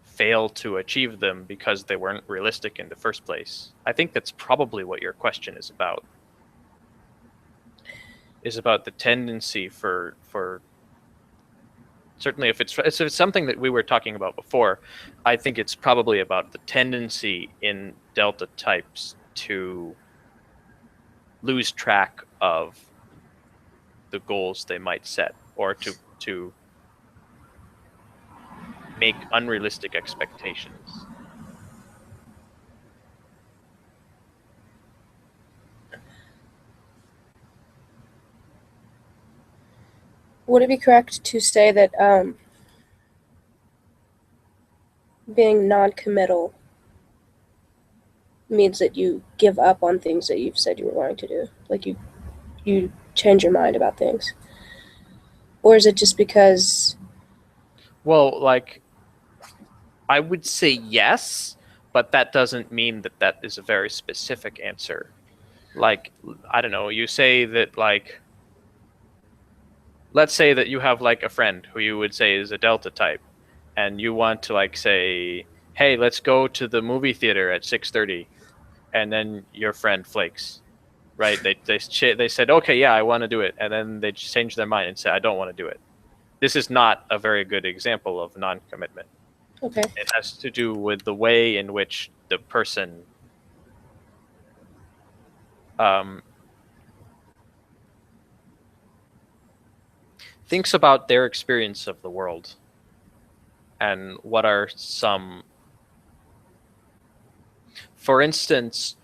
fail to achieve them because they weren't realistic in the first place. I think that's probably what your question is about. Is about the tendency for certainly if it's something that we were talking about before, I think it's probably about the tendency in delta types to lose track of the goals they might set, or to make unrealistic expectations. Would it be correct to say that being non-committal means that you give up on things that you've said you were going to do? Like you change your mind about things? Or is it just because... Well, like, I would say yes, but that doesn't mean that that is a very specific answer. Like, I don't know, you say that, like, let's say that you have, like, a friend who you would say is a Delta type, and you want to, like, say, hey, let's go to the movie theater at 6:30, and then your friend flakes, right? They said, okay, yeah, I want to do it, and then they change their mind and say, I don't want to do it. This is not a very good example of non-commitment. Okay. It has to do with the way in which the person thinks about their experience of the world and what are some... For instance,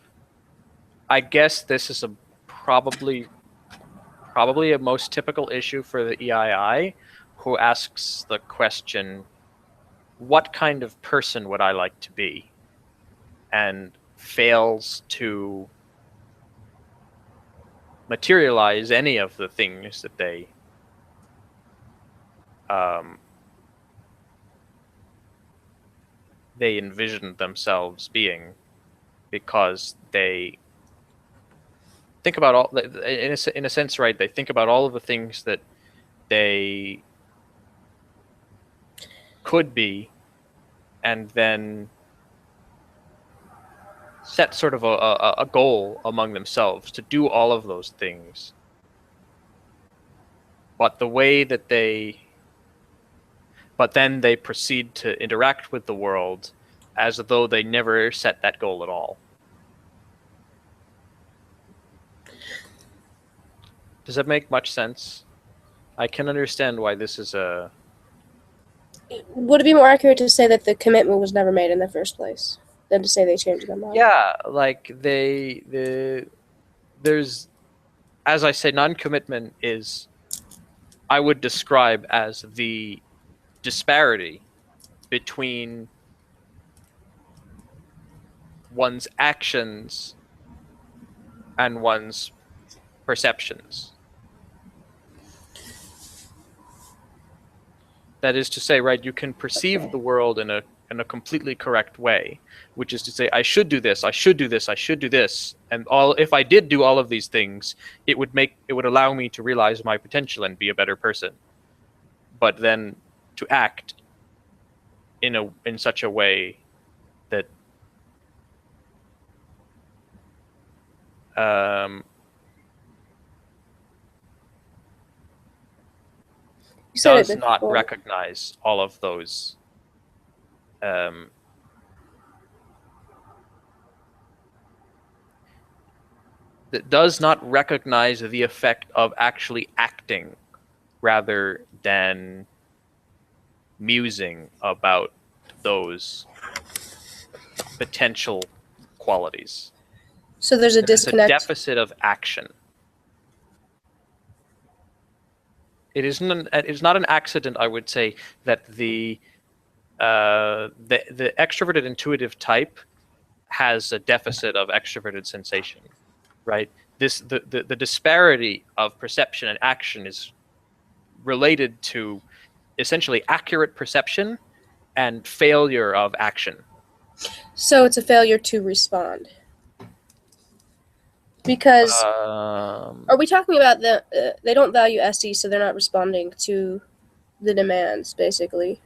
I guess this is probably a most typical issue for the EII, who asks the question, what kind of person would I like to be? And fails to materialize any of the things that they envisioned themselves being, because they think about all, in a sense, right? They think about all of the things that they could be, and then set sort of a goal among themselves to do all of those things. But the way that but then they proceed to interact with the world as though they never set that goal at all. Does that make much sense? I can understand why this is a... Would it be more accurate to say that the commitment was never made in the first place than to say they changed their mind? Yeah, like there's, as I say, non-commitment is, I would describe as the disparity between one's actions and one's perceptions. That is to say, right, you can perceive the world in a completely correct way, which is to say, I should do this, I should do this, I should do this, and if I did do all of these things, it would allow me to realize my potential and be a better person. But then to act in such a way that does not recognize all of those that does not recognize the effect of actually acting rather than musing about those potential qualities. So there's a disconnect. There's a deficit of action. It is not an accident, I would say, that the extroverted intuitive type has a deficit of extroverted sensation, right? The disparity of perception and action is related to essentially accurate perception and failure of action. So it's a failure to respond. Because are we talking about they don't value SE, so they're not responding to the demands, basically,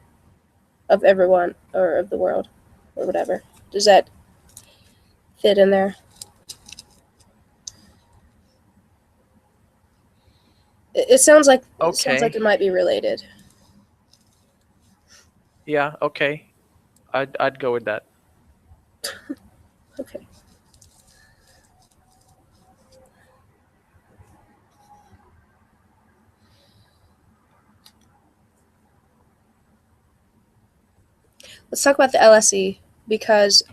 of everyone or of the world or whatever? Does that fit in there? It sounds like it might be related. Yeah. Okay. I'd go with that. Okay. Let's talk about the LSE, because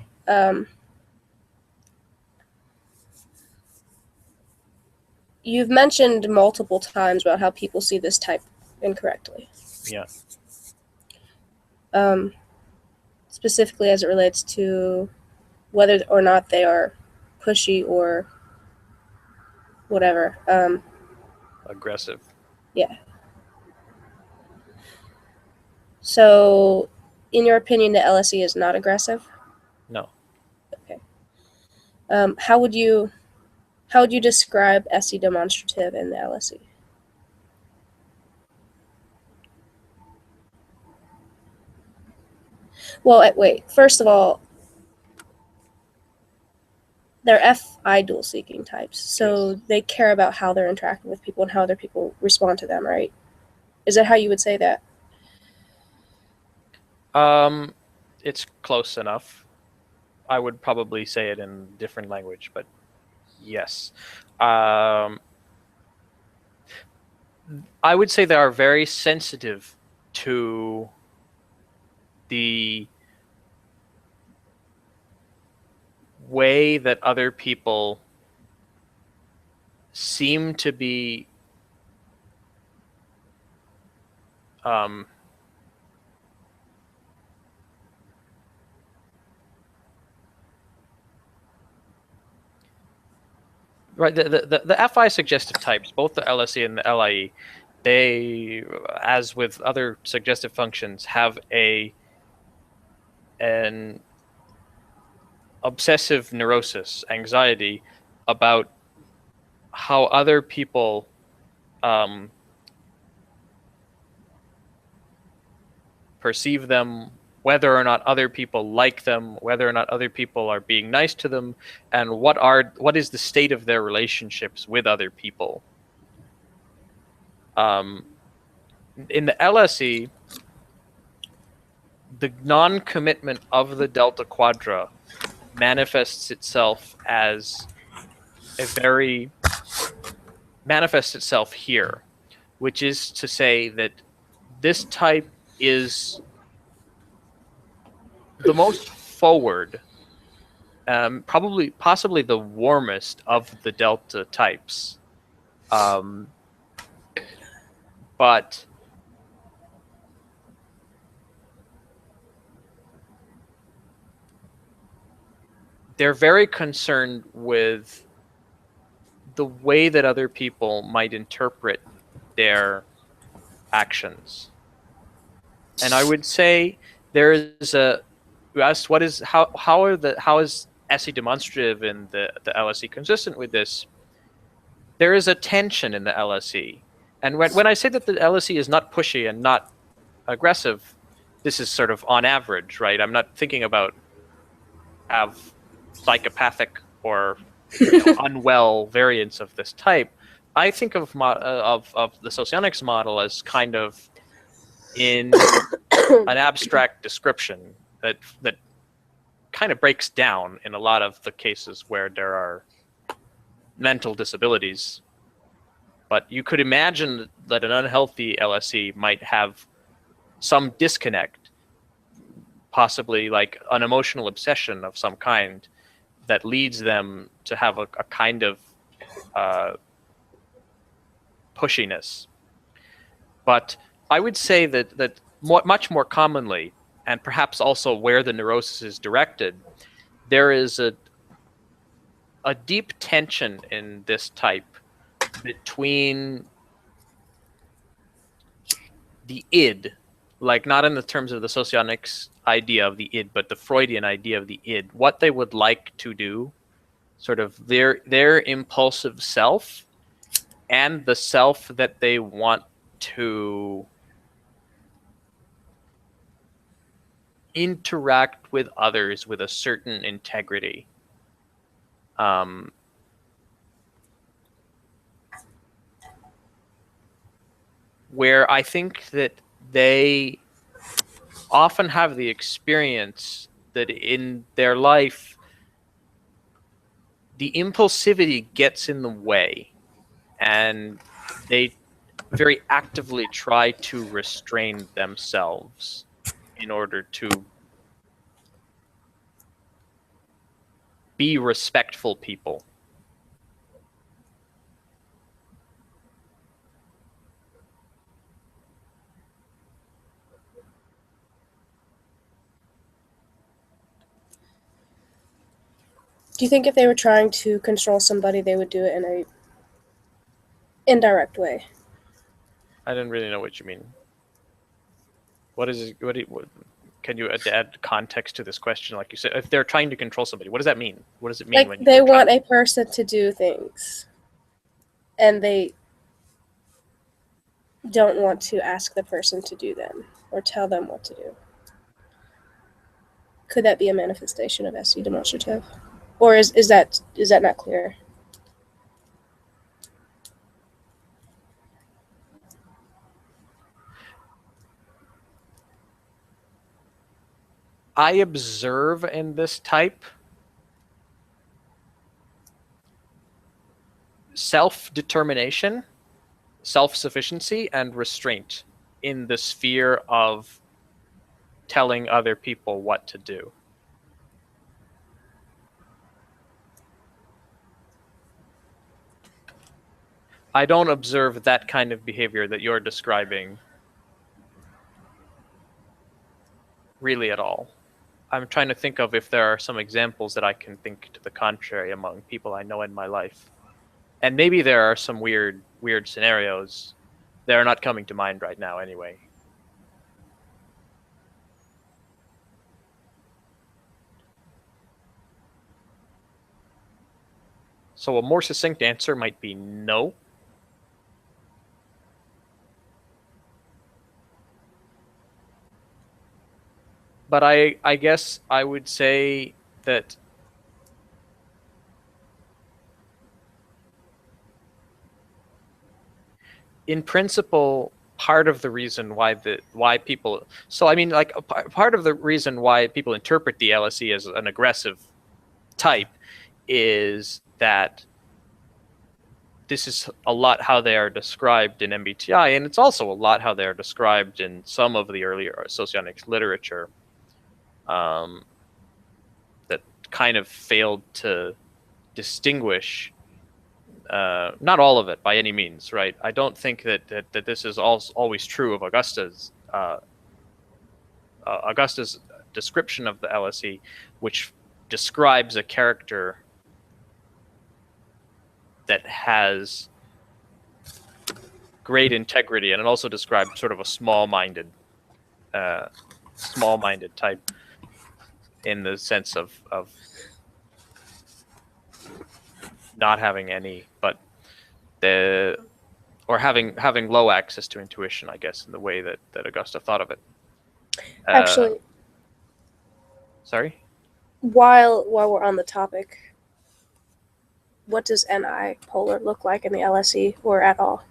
you've mentioned multiple times about how people see this type incorrectly. Yeah. Specifically as it relates to whether or not they are pushy or whatever. Aggressive. Yeah. So, in your opinion, the LSE is not aggressive? No. Okay. How would you describe SE demonstrative in the LSE? Well, wait. First of all, they're FI dual seeking types, so Yes. they care about how they're interacting with people and how other people respond to them, right? Is that how you would say that? It's close enough. I would probably say it in different language, but yes. I would say they are very sensitive to the way that other people seem to be right. The FI suggestive types, both the LSE and the LIE, they, as with other suggestive functions, have an obsessive neurosis, anxiety about how other people perceive them, whether or not other people like them, whether or not other people are being nice to them, and what is the state of their relationships with other people. In the LSE, the non-commitment of the delta quadra manifests itself here, which is to say that this type is the most forward, possibly the warmest of the delta types, but they're very concerned with the way that other people might interpret their actions. And I would say there is you asked how is SE demonstrative in the LSE consistent with this? There is a tension in the LSE. And when I say that the LSE is not pushy and not aggressive, this is sort of on average, right? I'm not thinking about have psychopathic or unwell variants of this type. I think of the socionics model as kind of in an abstract description that kind of breaks down in a lot of the cases where there are mental disabilities. But you could imagine that an unhealthy LSE might have some disconnect, possibly like an emotional obsession of some kind that leads them to have a kind of pushiness. But I would say that much more commonly, and perhaps also where the neurosis is directed, there is a deep tension in this type between the id, like not in the terms of the socionics idea of the id, but the Freudian idea of the id, what they would like to do, sort of their impulsive self, and the self that they want to interact with others with a certain integrity. Where I think that they often have the experience that in their life, the impulsivity gets in the way, and they very actively try to restrain themselves in order to be respectful people. Do you think if they were trying to control somebody, they would do it in a indirect way? I didn't really know what you mean. What is it? Can you add context to this question? Like you said, if they're trying to control somebody, what does that mean? What does it mean Like when they you're want trying a person to do things, and they don't want to ask the person to do them or tell them what to do. Could that be a manifestation of SE demonstrative, or is that not clear? I observe in this type self-determination, self-sufficiency, and restraint in the sphere of telling other people what to do. I don't observe that kind of behavior that you're describing really at all. I'm trying to think of if there are some examples that I can think to the contrary among people I know in my life. And maybe there are some weird scenarios. They're not coming to mind right now anyway. So a more succinct answer might be no. But I guess I would say that in principle, part of the reason why people, so I mean, like part of the reason why people interpret the LSE as an aggressive type is that this is a lot how they are described in MBTI, and it's also a lot how they are described in some of the earlier socionics literature that kind of failed to distinguish. Not all of it by any means, right? I don't think that this is always true of Augusta's description of the LSE, which describes a character that has great integrity, and it also described sort of a small-minded type in the sense of not having any, but having low access to intuition, I guess, in the way that Augusta thought of it. Actually, sorry. While we're on the topic, what does NI polar look like in the LSE or at all?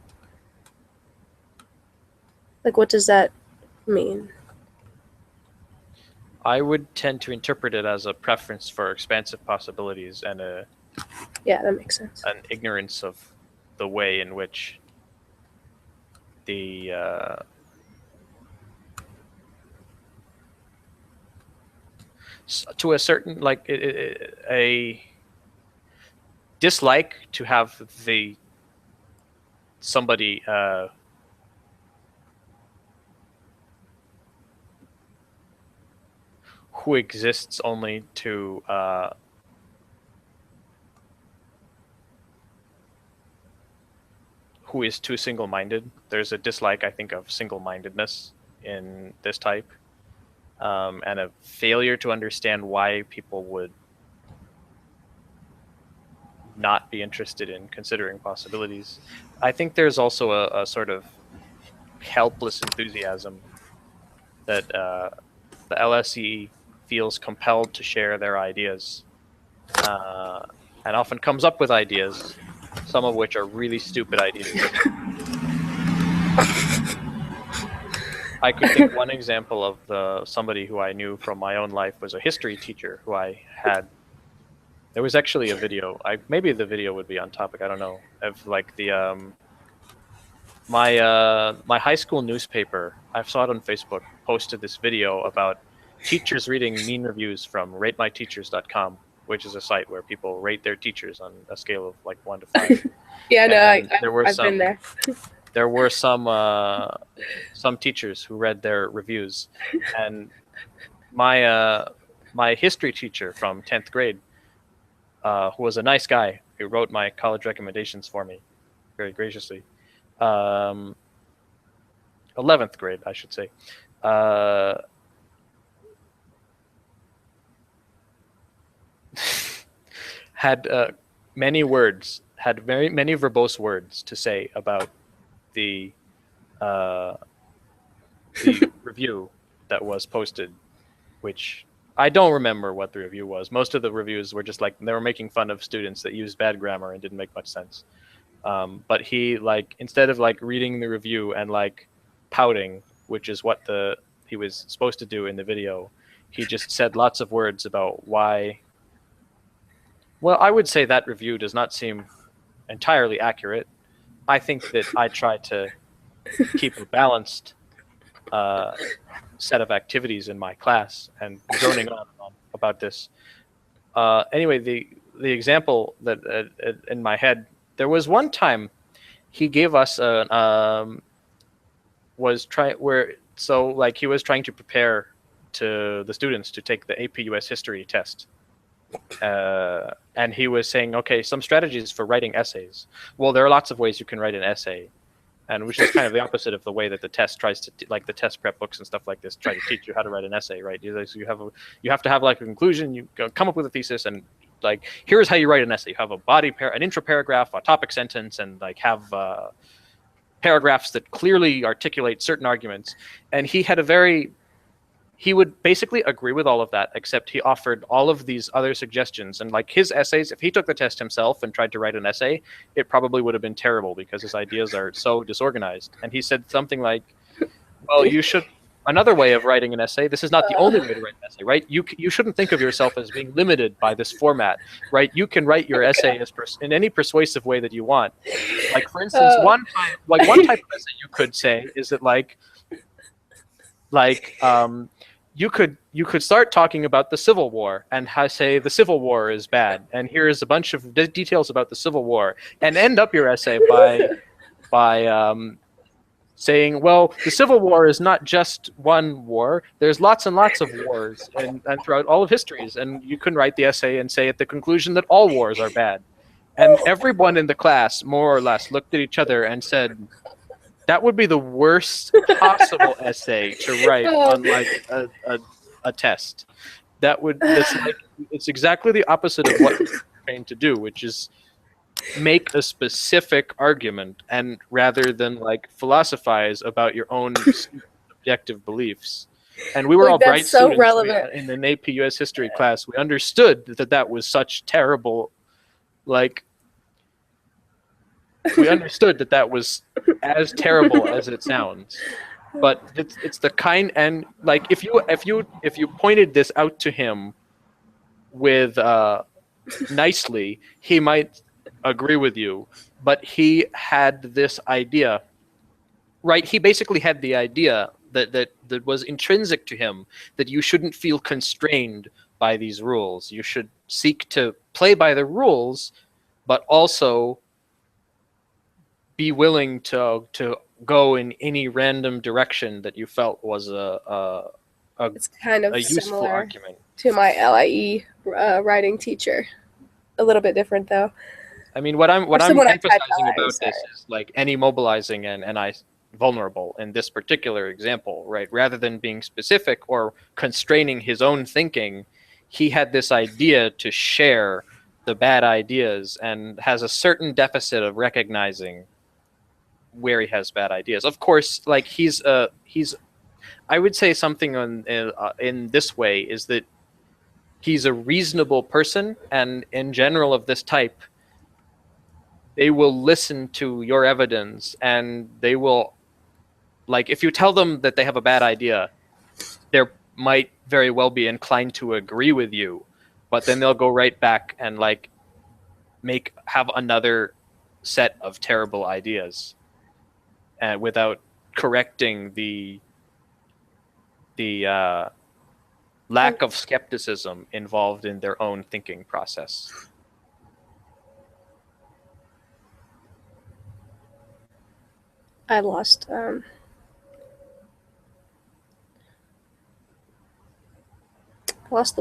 Like, what does that mean? I would tend to interpret it as a preference for expansive possibilities and yeah, that makes sense. An ignorance of the way in which the to a certain, like, a dislike to have somebody who exists only to who is too single-minded. There's a dislike, I think, of single-mindedness in this type, and a failure to understand why people would not be interested in considering possibilities. I think there's also a sort of helpless enthusiasm that the LSE feels compelled to share their ideas, and often comes up with ideas, some of which are really stupid ideas. I could think one example of somebody who I knew from my own life was a history teacher who I had. There was actually a video. Maybe the video would be on topic. I don't know. Of like the my high school newspaper. I saw it on Facebook. Posted this video about teachers reading mean reviews from ratemyteachers.com, which is a site where people rate their teachers on a scale of like 1 to 5. Yeah, no, I've been there. There were some teachers who read their reviews, and my history teacher from 10th grade who was a nice guy who wrote my college recommendations for me very graciously. 11th grade, I should say. Had many words, had very many verbose words to say about the review that was posted, which I don't remember what the review was. Most of the reviews were just like they were making fun of students that used bad grammar and didn't make much sense. But he like instead of like reading the review and like pouting, which is what he was supposed to do in the video, he just said lots of words about why. Well, I would say that review does not seem entirely accurate. I think that I try to keep a balanced set of activities in my class, and droning on and on about this. Anyway, the example that in my head, there was one time he gave us he was trying to prepare to the students to take the AP US History test. And he was saying, okay, some strategies for writing essays. Well, there are lots of ways you can write an essay, and which is kind of the opposite of the way that the test tries to, like the test prep books and stuff like this, try to teach you how to write an essay, right? You have to have like a conclusion, you come up with a thesis, and like here's how you write an essay. You have an intro paragraph, a topic sentence, and like have paragraphs that clearly articulate certain arguments. And he would basically agree with all of that, except he offered all of these other suggestions. And like his essays, if he took the test himself and tried to write an essay, it probably would have been terrible because his ideas are so disorganized. And he said something like, well, another way of writing an essay, this is not the only way to write an essay, right? You shouldn't think of yourself as being limited by this format, right? You can write your essay in any persuasive way that you want. Like, for instance, one type of essay you could say is that you could start talking about the Civil War and say the Civil War is bad, and here's a bunch of details about the Civil War, and end up your essay by saying, well, the Civil War is not just one war. There's lots and lots of wars and throughout all of histories, and you can write the essay and say at the conclusion that all wars are bad. And everyone in the class, more or less, looked at each other and said, that would be the worst possible essay to write on like a test. It's exactly the opposite of what you're trained to do, which is make a specific argument, and rather than like philosophize about your own subjective beliefs. And we were all bright students relevant. In an AP US history class. We understood that was such terrible, we understood that was as terrible as it sounds. But it's the kind, and like if you pointed this out to him with nicely, he might agree with you. But he had this idea, right? He basically had the idea that was intrinsic to him, that you shouldn't feel constrained by these rules. You should seek to play by the rules, but also be willing to go in any random direction that you felt was it's kind of a useful similar argument. To my LIE writing teacher. A little bit different though. I mean, what I'm emphasizing about this is like any mobilizing and I vulnerable in this particular example, right? Rather than being specific or constraining his own thinking, he had this idea to share the bad ideas and has a certain deficit of recognizing where he has bad ideas. Of course, like he's I would say something in this way is that he's a reasonable person, and in general of this type, they will listen to your evidence, and they will, like, if you tell them that they have a bad idea, they might very well be inclined to agree with you, but then they'll go right back and like have another set of terrible ideas, without correcting the lack of skepticism involved in their own thinking process. I lost the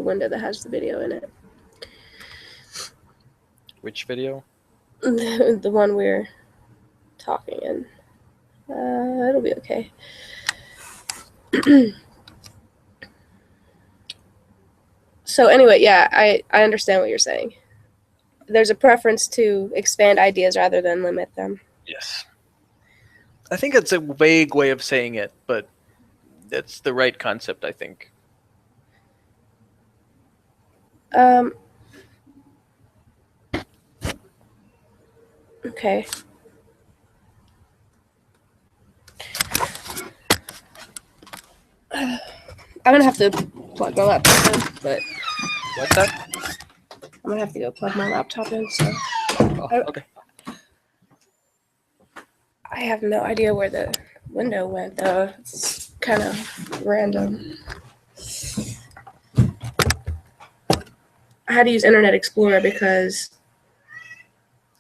window that has the video in it. Which video? The one we're talking in. It'll be okay. So anyway, yeah, I understand what you're saying. There's a preference to expand ideas rather than limit them. Yes. I think it's a vague way of saying it, but that's the right concept, I think. Okay. I'm gonna have to plug my laptop in, but What's that? I'm gonna have to go plug my laptop in, so Okay. I have no idea where the window went, though. It's kind of random. I had to use Internet Explorer because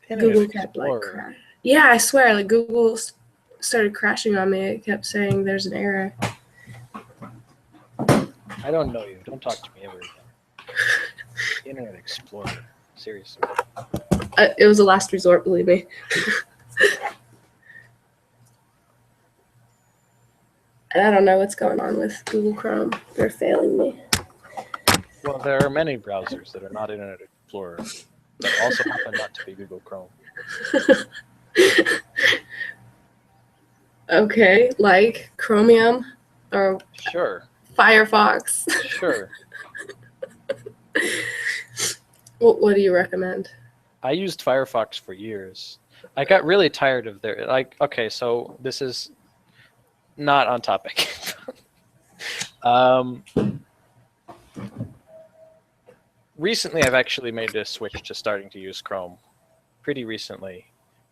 Google kept yeah, I swear, like Google started crashing on me. It kept saying there's an error. I don't know you. Don't talk to me ever again. Internet Explorer. Seriously. It was a last resort, believe me. And I don't know what's going on with Google Chrome. They're failing me. Well, there are many browsers that are not Internet Explorer that also happen not to be Google Chrome. Okay, like Chromium or Sure. Firefox. Sure. What do you recommend? I used Firefox for years. I got really tired of their okay, so this is not on topic. Recently, I've actually made a switch to starting to use Chrome. Pretty recently.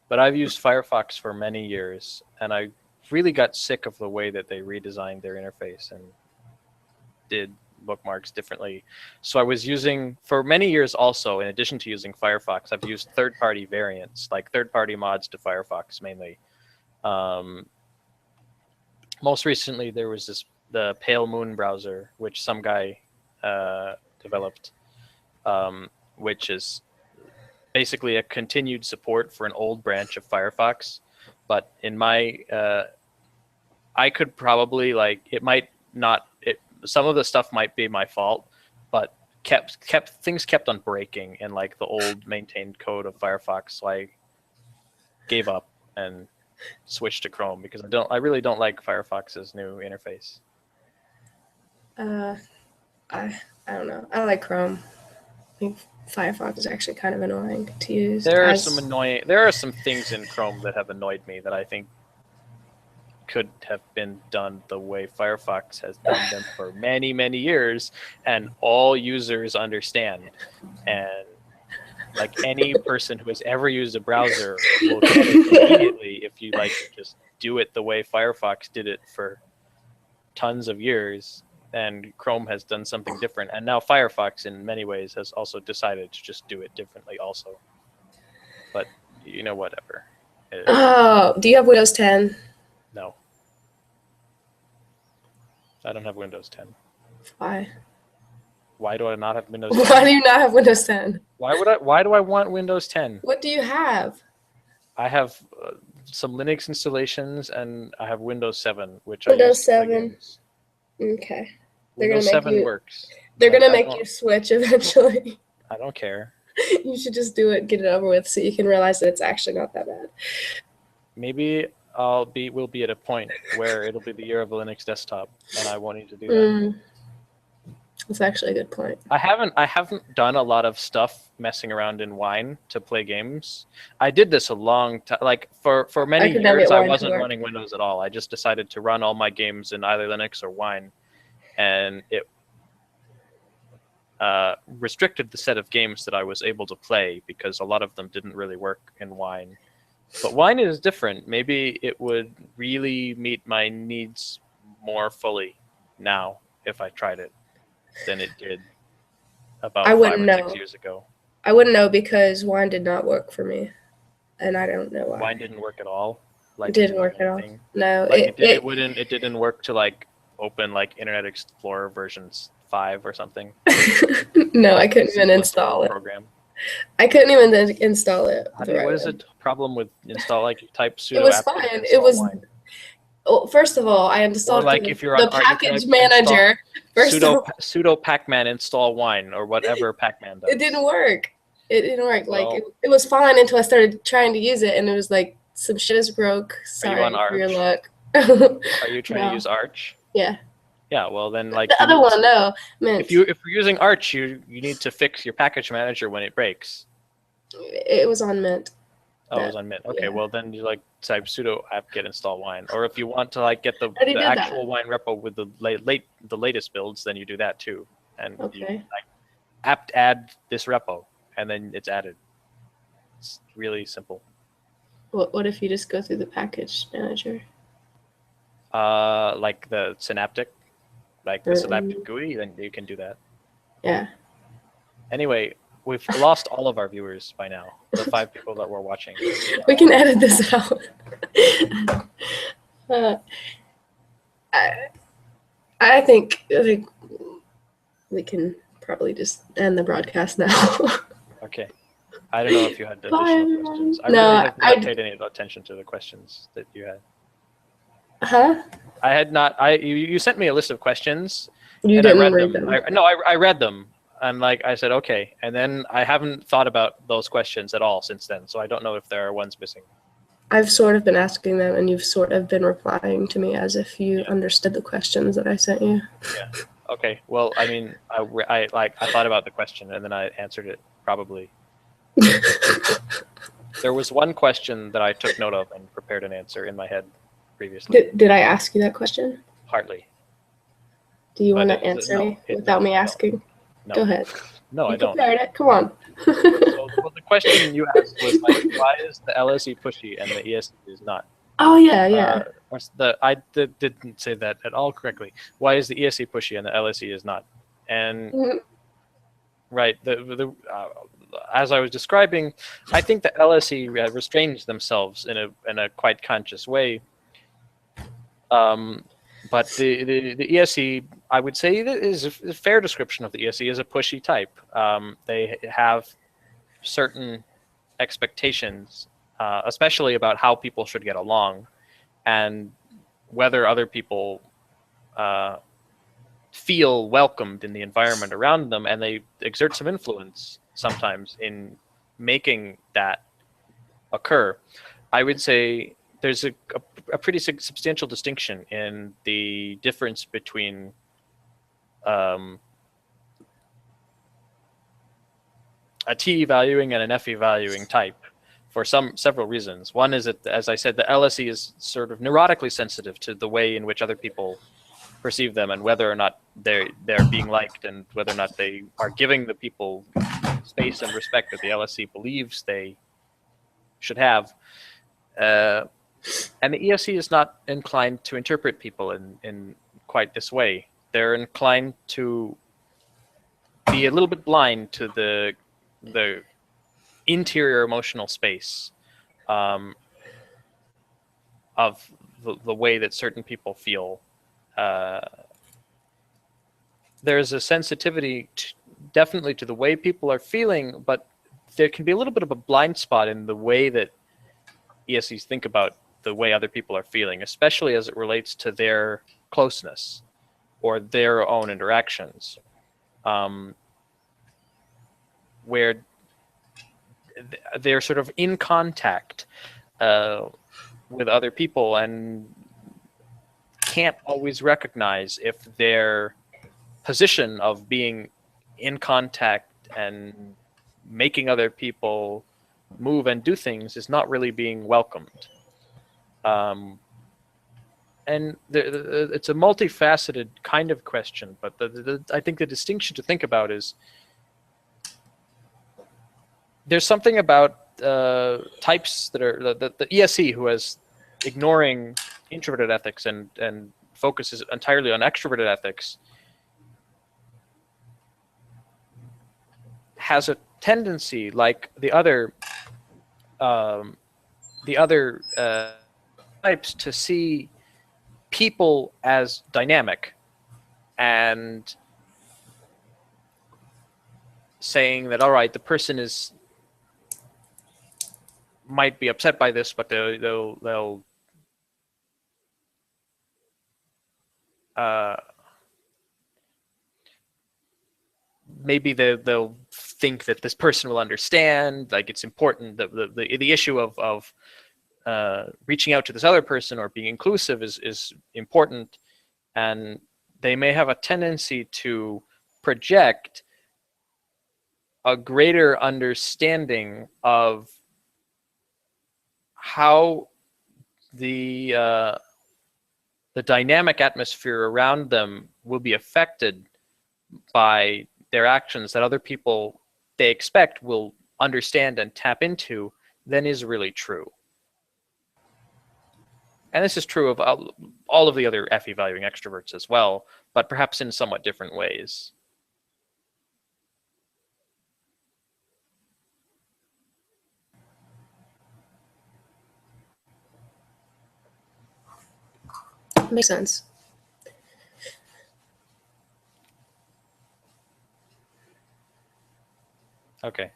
But I've used Firefox for many years, and I really got sick of the way that they redesigned their interface and did bookmarks differently. So I was using, for many years also, in addition to using Firefox, I've used third-party variants, like third-party mods to Firefox mainly. Most recently, there was the Pale Moon browser, which some guy developed, which is basically a continued support for an old branch of Firefox. But in my, I could probably, like, it might not, some of the stuff might be my fault, but things kept on breaking in like the old maintained code of Firefox. So I gave up and switched to Chrome because I really don't like Firefox's new interface. I don't know. I like Chrome. I think Firefox is actually kind of annoying to use. There are some things in Chrome that have annoyed me that I think could have been done the way Firefox has done them for many, many years, and all users understand. And like any person who has ever used a browser will get it immediately if you like just do it the way Firefox did it for tons of years. And Chrome has done something different, and now Firefox in many ways has also decided to just do it differently also. But you know, whatever. Oh, do you have Windows 10? No, I don't have Windows 10. Why? Why do I not have Windows 10? Why do you not have Windows 10? Why do I want Windows 10? What do you have? I have some Linux installations, and I have Windows 7, which Windows I use to play 7. games. Okay. Windows 7 works. They're gonna make you switch eventually. I don't care. You should just do it, get it over with, so you can realize that it's actually not that bad. Maybe we'll be at a point where it'll be the year of a Linux desktop, and I won't need to do that. That's actually a good point. I haven't done a lot of stuff messing around in Wine to play games. I did this a long time, like for many years. I wasn't running Windows at all. I just decided to run all my games in either Linux or Wine, and it restricted the set of games that I was able to play because a lot of them didn't really work in Wine. But Wine is different. Maybe it would really meet my needs more fully now if I tried it than it did about 5 or 6 years ago. I wouldn't know because Wine did not work for me, and I don't know why. Wine didn't work at all. Like, it didn't work at all. No, like it didn't work to like open like Internet Explorer versions 5 or something. No, I couldn't even install it. Program. I couldn't even install it. What is the problem with install type sudo It was apt fine. install It was. wine? Well, first of all, I installed Or if you're on the package manager. sudo pacman install wine or whatever pacman does. It didn't work. It didn't work. Like it was fine until I started trying to use it, and it was like some shit is broke. Sorry for your luck. Are you trying to use Arch? Yeah. Yeah. Well, then the other one, no. Mint. If you're using Arch, you need to fix your package manager when it breaks. It was on Mint. Oh, it was on Mint. Okay, well then you type sudo apt-get install wine, or if you want to get the actual wine repo with the latest builds, then you do that too, and you apt add this repo, and then it's added. It's really simple. What if you just go through the package manager? Like the Synaptic, the Synaptic GUI, then you can do that. Yeah. Anyway. We've lost all of our viewers by now. The 5 people that were watching. We can edit this out. I think we can probably just end the broadcast now. Okay. I don't know if you had additional questions. I really paid any attention to the questions that you had. Huh? I had not. You sent me a list of questions. You didn't read them. I read them. And I said, okay. And then I haven't thought about those questions at all since then. So I don't know if there are ones missing. I've sort of been asking them, and you've sort of been replying to me as if you understood the questions that I sent you. Yeah. Okay. Well, I mean, I thought about the question, and then I answered it probably. There was one question that I took note of and prepared an answer in my head previously. Did I ask you that question? Hardly. Do you want to answer me without me asking? No. Go ahead. No, I don't. Prepared it. Come on. So, the question you asked was why is the LSE pushy and the ESE is not? Oh yeah. I didn't say that at all correctly. Why is the ESE pushy and the LSE is not? And right, as I was describing, I think the LSE restrains themselves in a quite conscious way. But the ESE, I would say, is a fair description of the ESE as a pushy type. They have certain expectations, especially about how people should get along, and whether other people feel welcomed in the environment around them, and they exert some influence sometimes in making that occur. I would say there's a pretty substantial distinction in the difference between a T valuing and an FE valuing type for several reasons. One is that, as I said, the LSE is sort of neurotically sensitive to the way in which other people perceive them and whether or not they're being liked and whether or not they are giving the people space and respect that the LSE believes they should have. And the ESE is not inclined to interpret people in quite this way. They're inclined to be a little bit blind to the interior emotional space of the way that certain people feel. There's a sensitivity definitely to the way people are feeling, but there can be a little bit of a blind spot in the way that ESEs think about the way other people are feeling, especially as it relates to their closeness or their own interactions, where they're sort of in contact with other people and can't always recognize if their position of being in contact and making other people move and do things is not really being welcomed. And it's a multifaceted kind of question, but I think the distinction to think about is there's something about types that are the ESE who is ignoring introverted ethics and focuses entirely on extroverted ethics has a tendency, like the other types, to see people as dynamic and saying that, all right, the person might be upset by this, but they'll maybe they'll think that this person will understand. Like, it's important that the issue of reaching out to this other person or being inclusive is important, and they may have a tendency to project a greater understanding of how the dynamic atmosphere around them will be affected by their actions that other people they expect will understand and tap into than is really true. And this is true of all of the other FE valuing extroverts as well, but perhaps in somewhat different ways. Makes sense. Okay.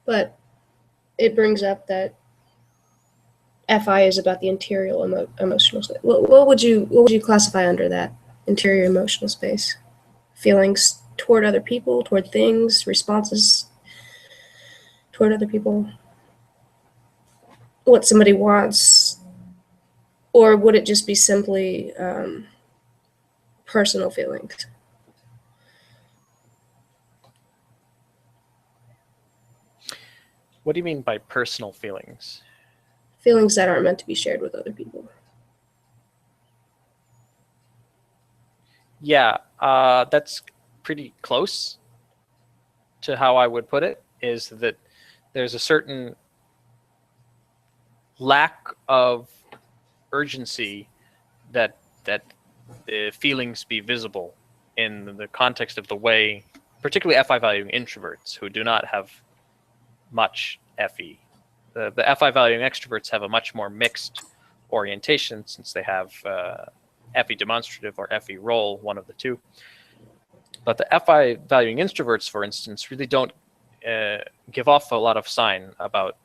But it brings up that FI is about the interior emotional space. What would you classify under that interior emotional space? Feelings toward other people, toward things, responses toward other people, what somebody wants, or would it just be simply personal feelings? What do you mean by personal feelings? Feelings that aren't meant to be shared with other people. Yeah, that's pretty close to how I would put it, is that there's a certain lack of urgency that the feelings be visible in the context of the way, particularly FI valuing introverts who do not have much FE. The FI valuing extroverts have a much more mixed orientation since they have FE demonstrative or FE role, one of the two. But the FI valuing introverts, for instance, really don't give off a lot of sign about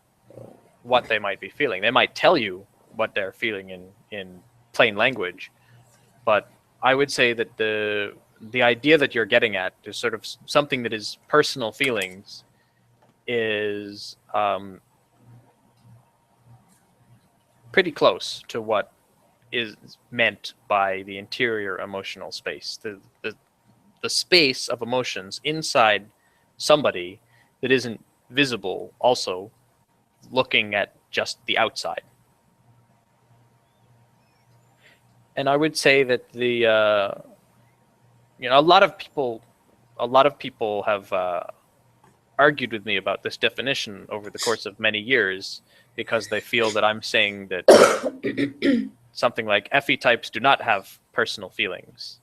what they might be feeling. They might tell you what they're feeling in plain language, but I would say that the idea that you're getting at is sort of something that is personal feelings is pretty close to what is meant by the interior emotional space, the space of emotions inside somebody that isn't visible, also looking at just the outside. And I would say that the a lot of people have argued with me about this definition over the course of many years because they feel that I'm saying that something like FE types do not have personal feelings.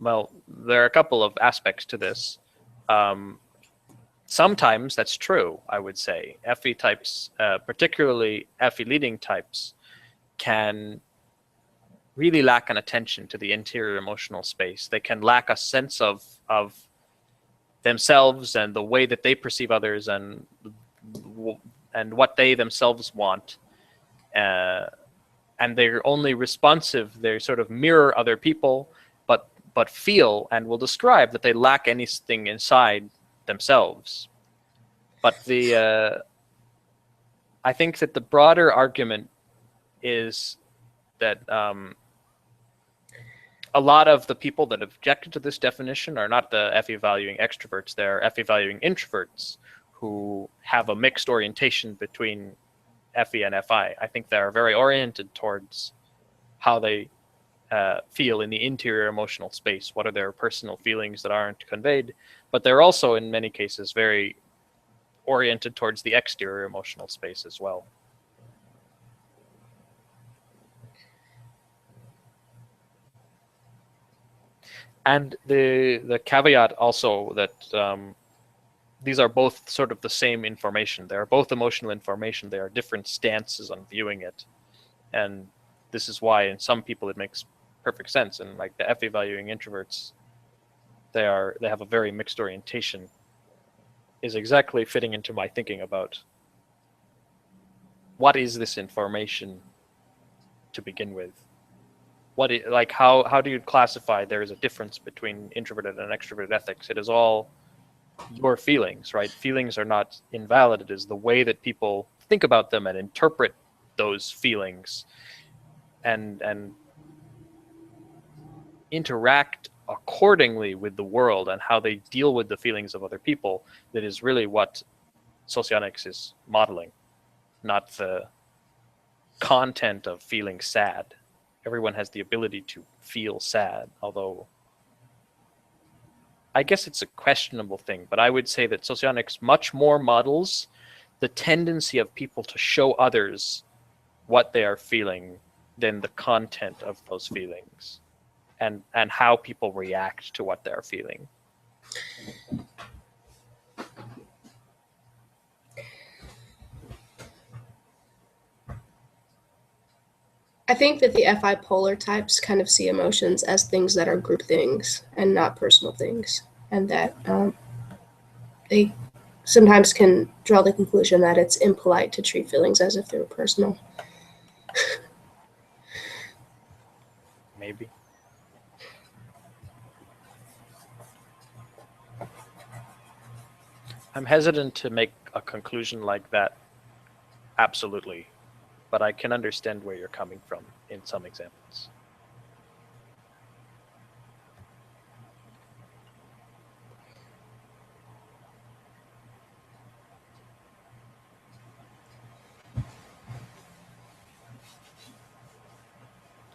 Well, there are a couple of aspects to this. Sometimes that's true, I would say. FE types, particularly FE leading types, can really lack an attention to the interior emotional space. They can lack a sense of themselves and the way that they perceive others and what they themselves want. And they're only responsive. They sort of mirror other people, but feel and will describe that they lack anything inside themselves. But I think that the broader argument is that a lot of the people that objected to this definition are not the FE valuing extroverts. They're FE valuing introverts who have a mixed orientation between FE and FI. I think they're very oriented towards how they feel in the interior emotional space. What are their personal feelings that aren't conveyed? But they're also, in many cases, very oriented towards the exterior emotional space as well. And the caveat also that these are both sort of the same information. They are both emotional information. They are different stances on viewing it. And this is why in some people it makes perfect sense. And like the F-evaluating introverts, they have a very mixed orientation, is exactly fitting into my thinking about what is this information to begin with? How do you classify there is a difference between introverted and extroverted ethics? It is all your feelings, right? Feelings are not invalid. It is the way that people think about them and interpret those feelings and interact accordingly with the world and how they deal with the feelings of other people. That is really what socionics is modeling, not the content of feeling sad. Everyone has the ability to feel sad, although I guess it's a questionable thing, but I would say that socionics much more models the tendency of people to show others what they are feeling than the content of those feelings and how people react to what they're feeling. I think that the FI polar types kind of see emotions as things that are group things and not personal things, and that they sometimes can draw the conclusion that it's impolite to treat feelings as if they were personal. Maybe. I'm hesitant to make a conclusion like that absolutely, but I can understand where you're coming from in some examples.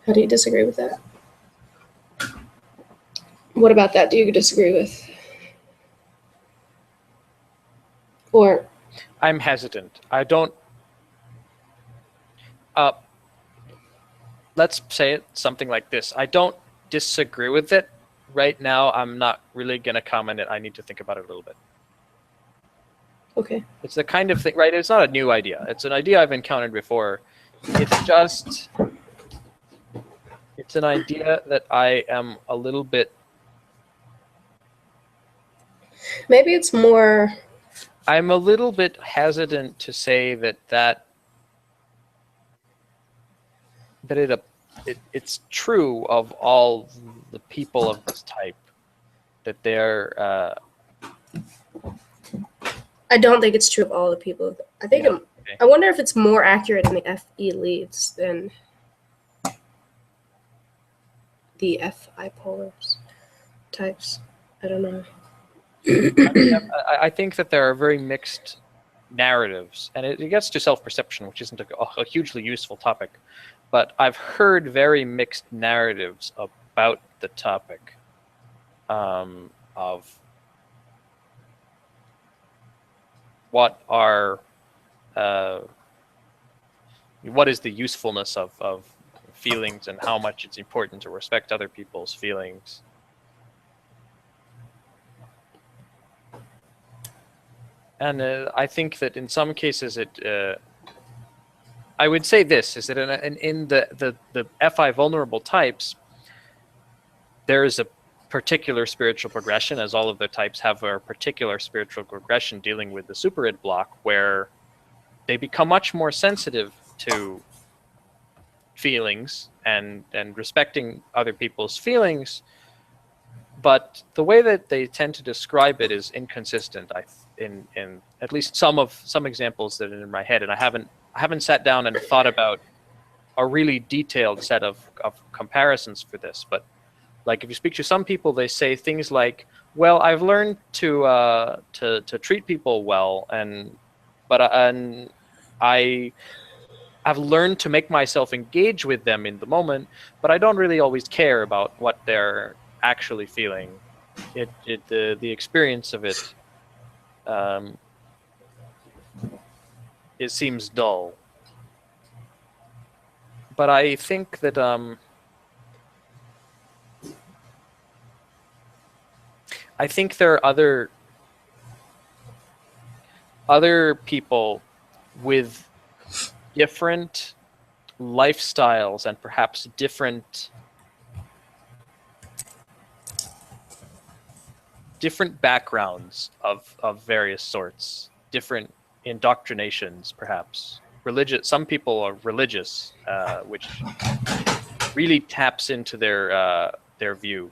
How do you disagree with that? What about that do you disagree with? Or I'm hesitant. I don't. Let's say it something like this. I don't disagree with it. Right now, I'm not really going to comment it. I need to think about it a little bit. okay. It's the kind of thing, right? It's not a new idea. It's an idea I've encountered before. It's an idea that I am a little bit. Maybe it's more. I'm a little bit hesitant to say that it's true of all the people of this type, that they're. I don't think it's true of all the people. I think Yeah, okay. I wonder if it's more accurate in the FE leads than the FI polars types. I don't know. I think that there are very mixed narratives, and it gets to self-perception, which isn't a hugely useful topic, but I've heard very mixed narratives about the topic of what is the usefulness of feelings and how much it's important to respect other people's feelings. And I think that in some cases I would say this, is that in the FI vulnerable types, there is a particular spiritual progression, as all of the types have a particular spiritual progression dealing with the super id block, where they become much more sensitive to feelings and respecting other people's feelings. But the way that they tend to describe it is inconsistent. In at least some examples that are in my head, and I haven't sat down and thought about a really detailed set of comparisons for this. But like if you speak to some people, they say things like, "Well, I've learned to treat people well, and I have learned to make myself engage with them in the moment, but I don't really always care about what they're actually feeling. The experience of it, it seems dull." But I think that I think there are other other people with different lifestyles and perhaps different backgrounds of various sorts, different indoctrinations, perhaps some people are religious, which really taps into their view.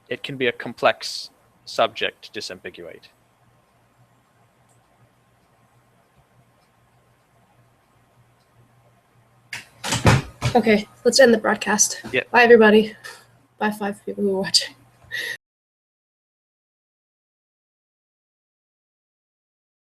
It can be a complex subject to disambiguate. Okay, let's end the broadcast. Yeah. Bye, everybody. Bye, 5 people who are watching.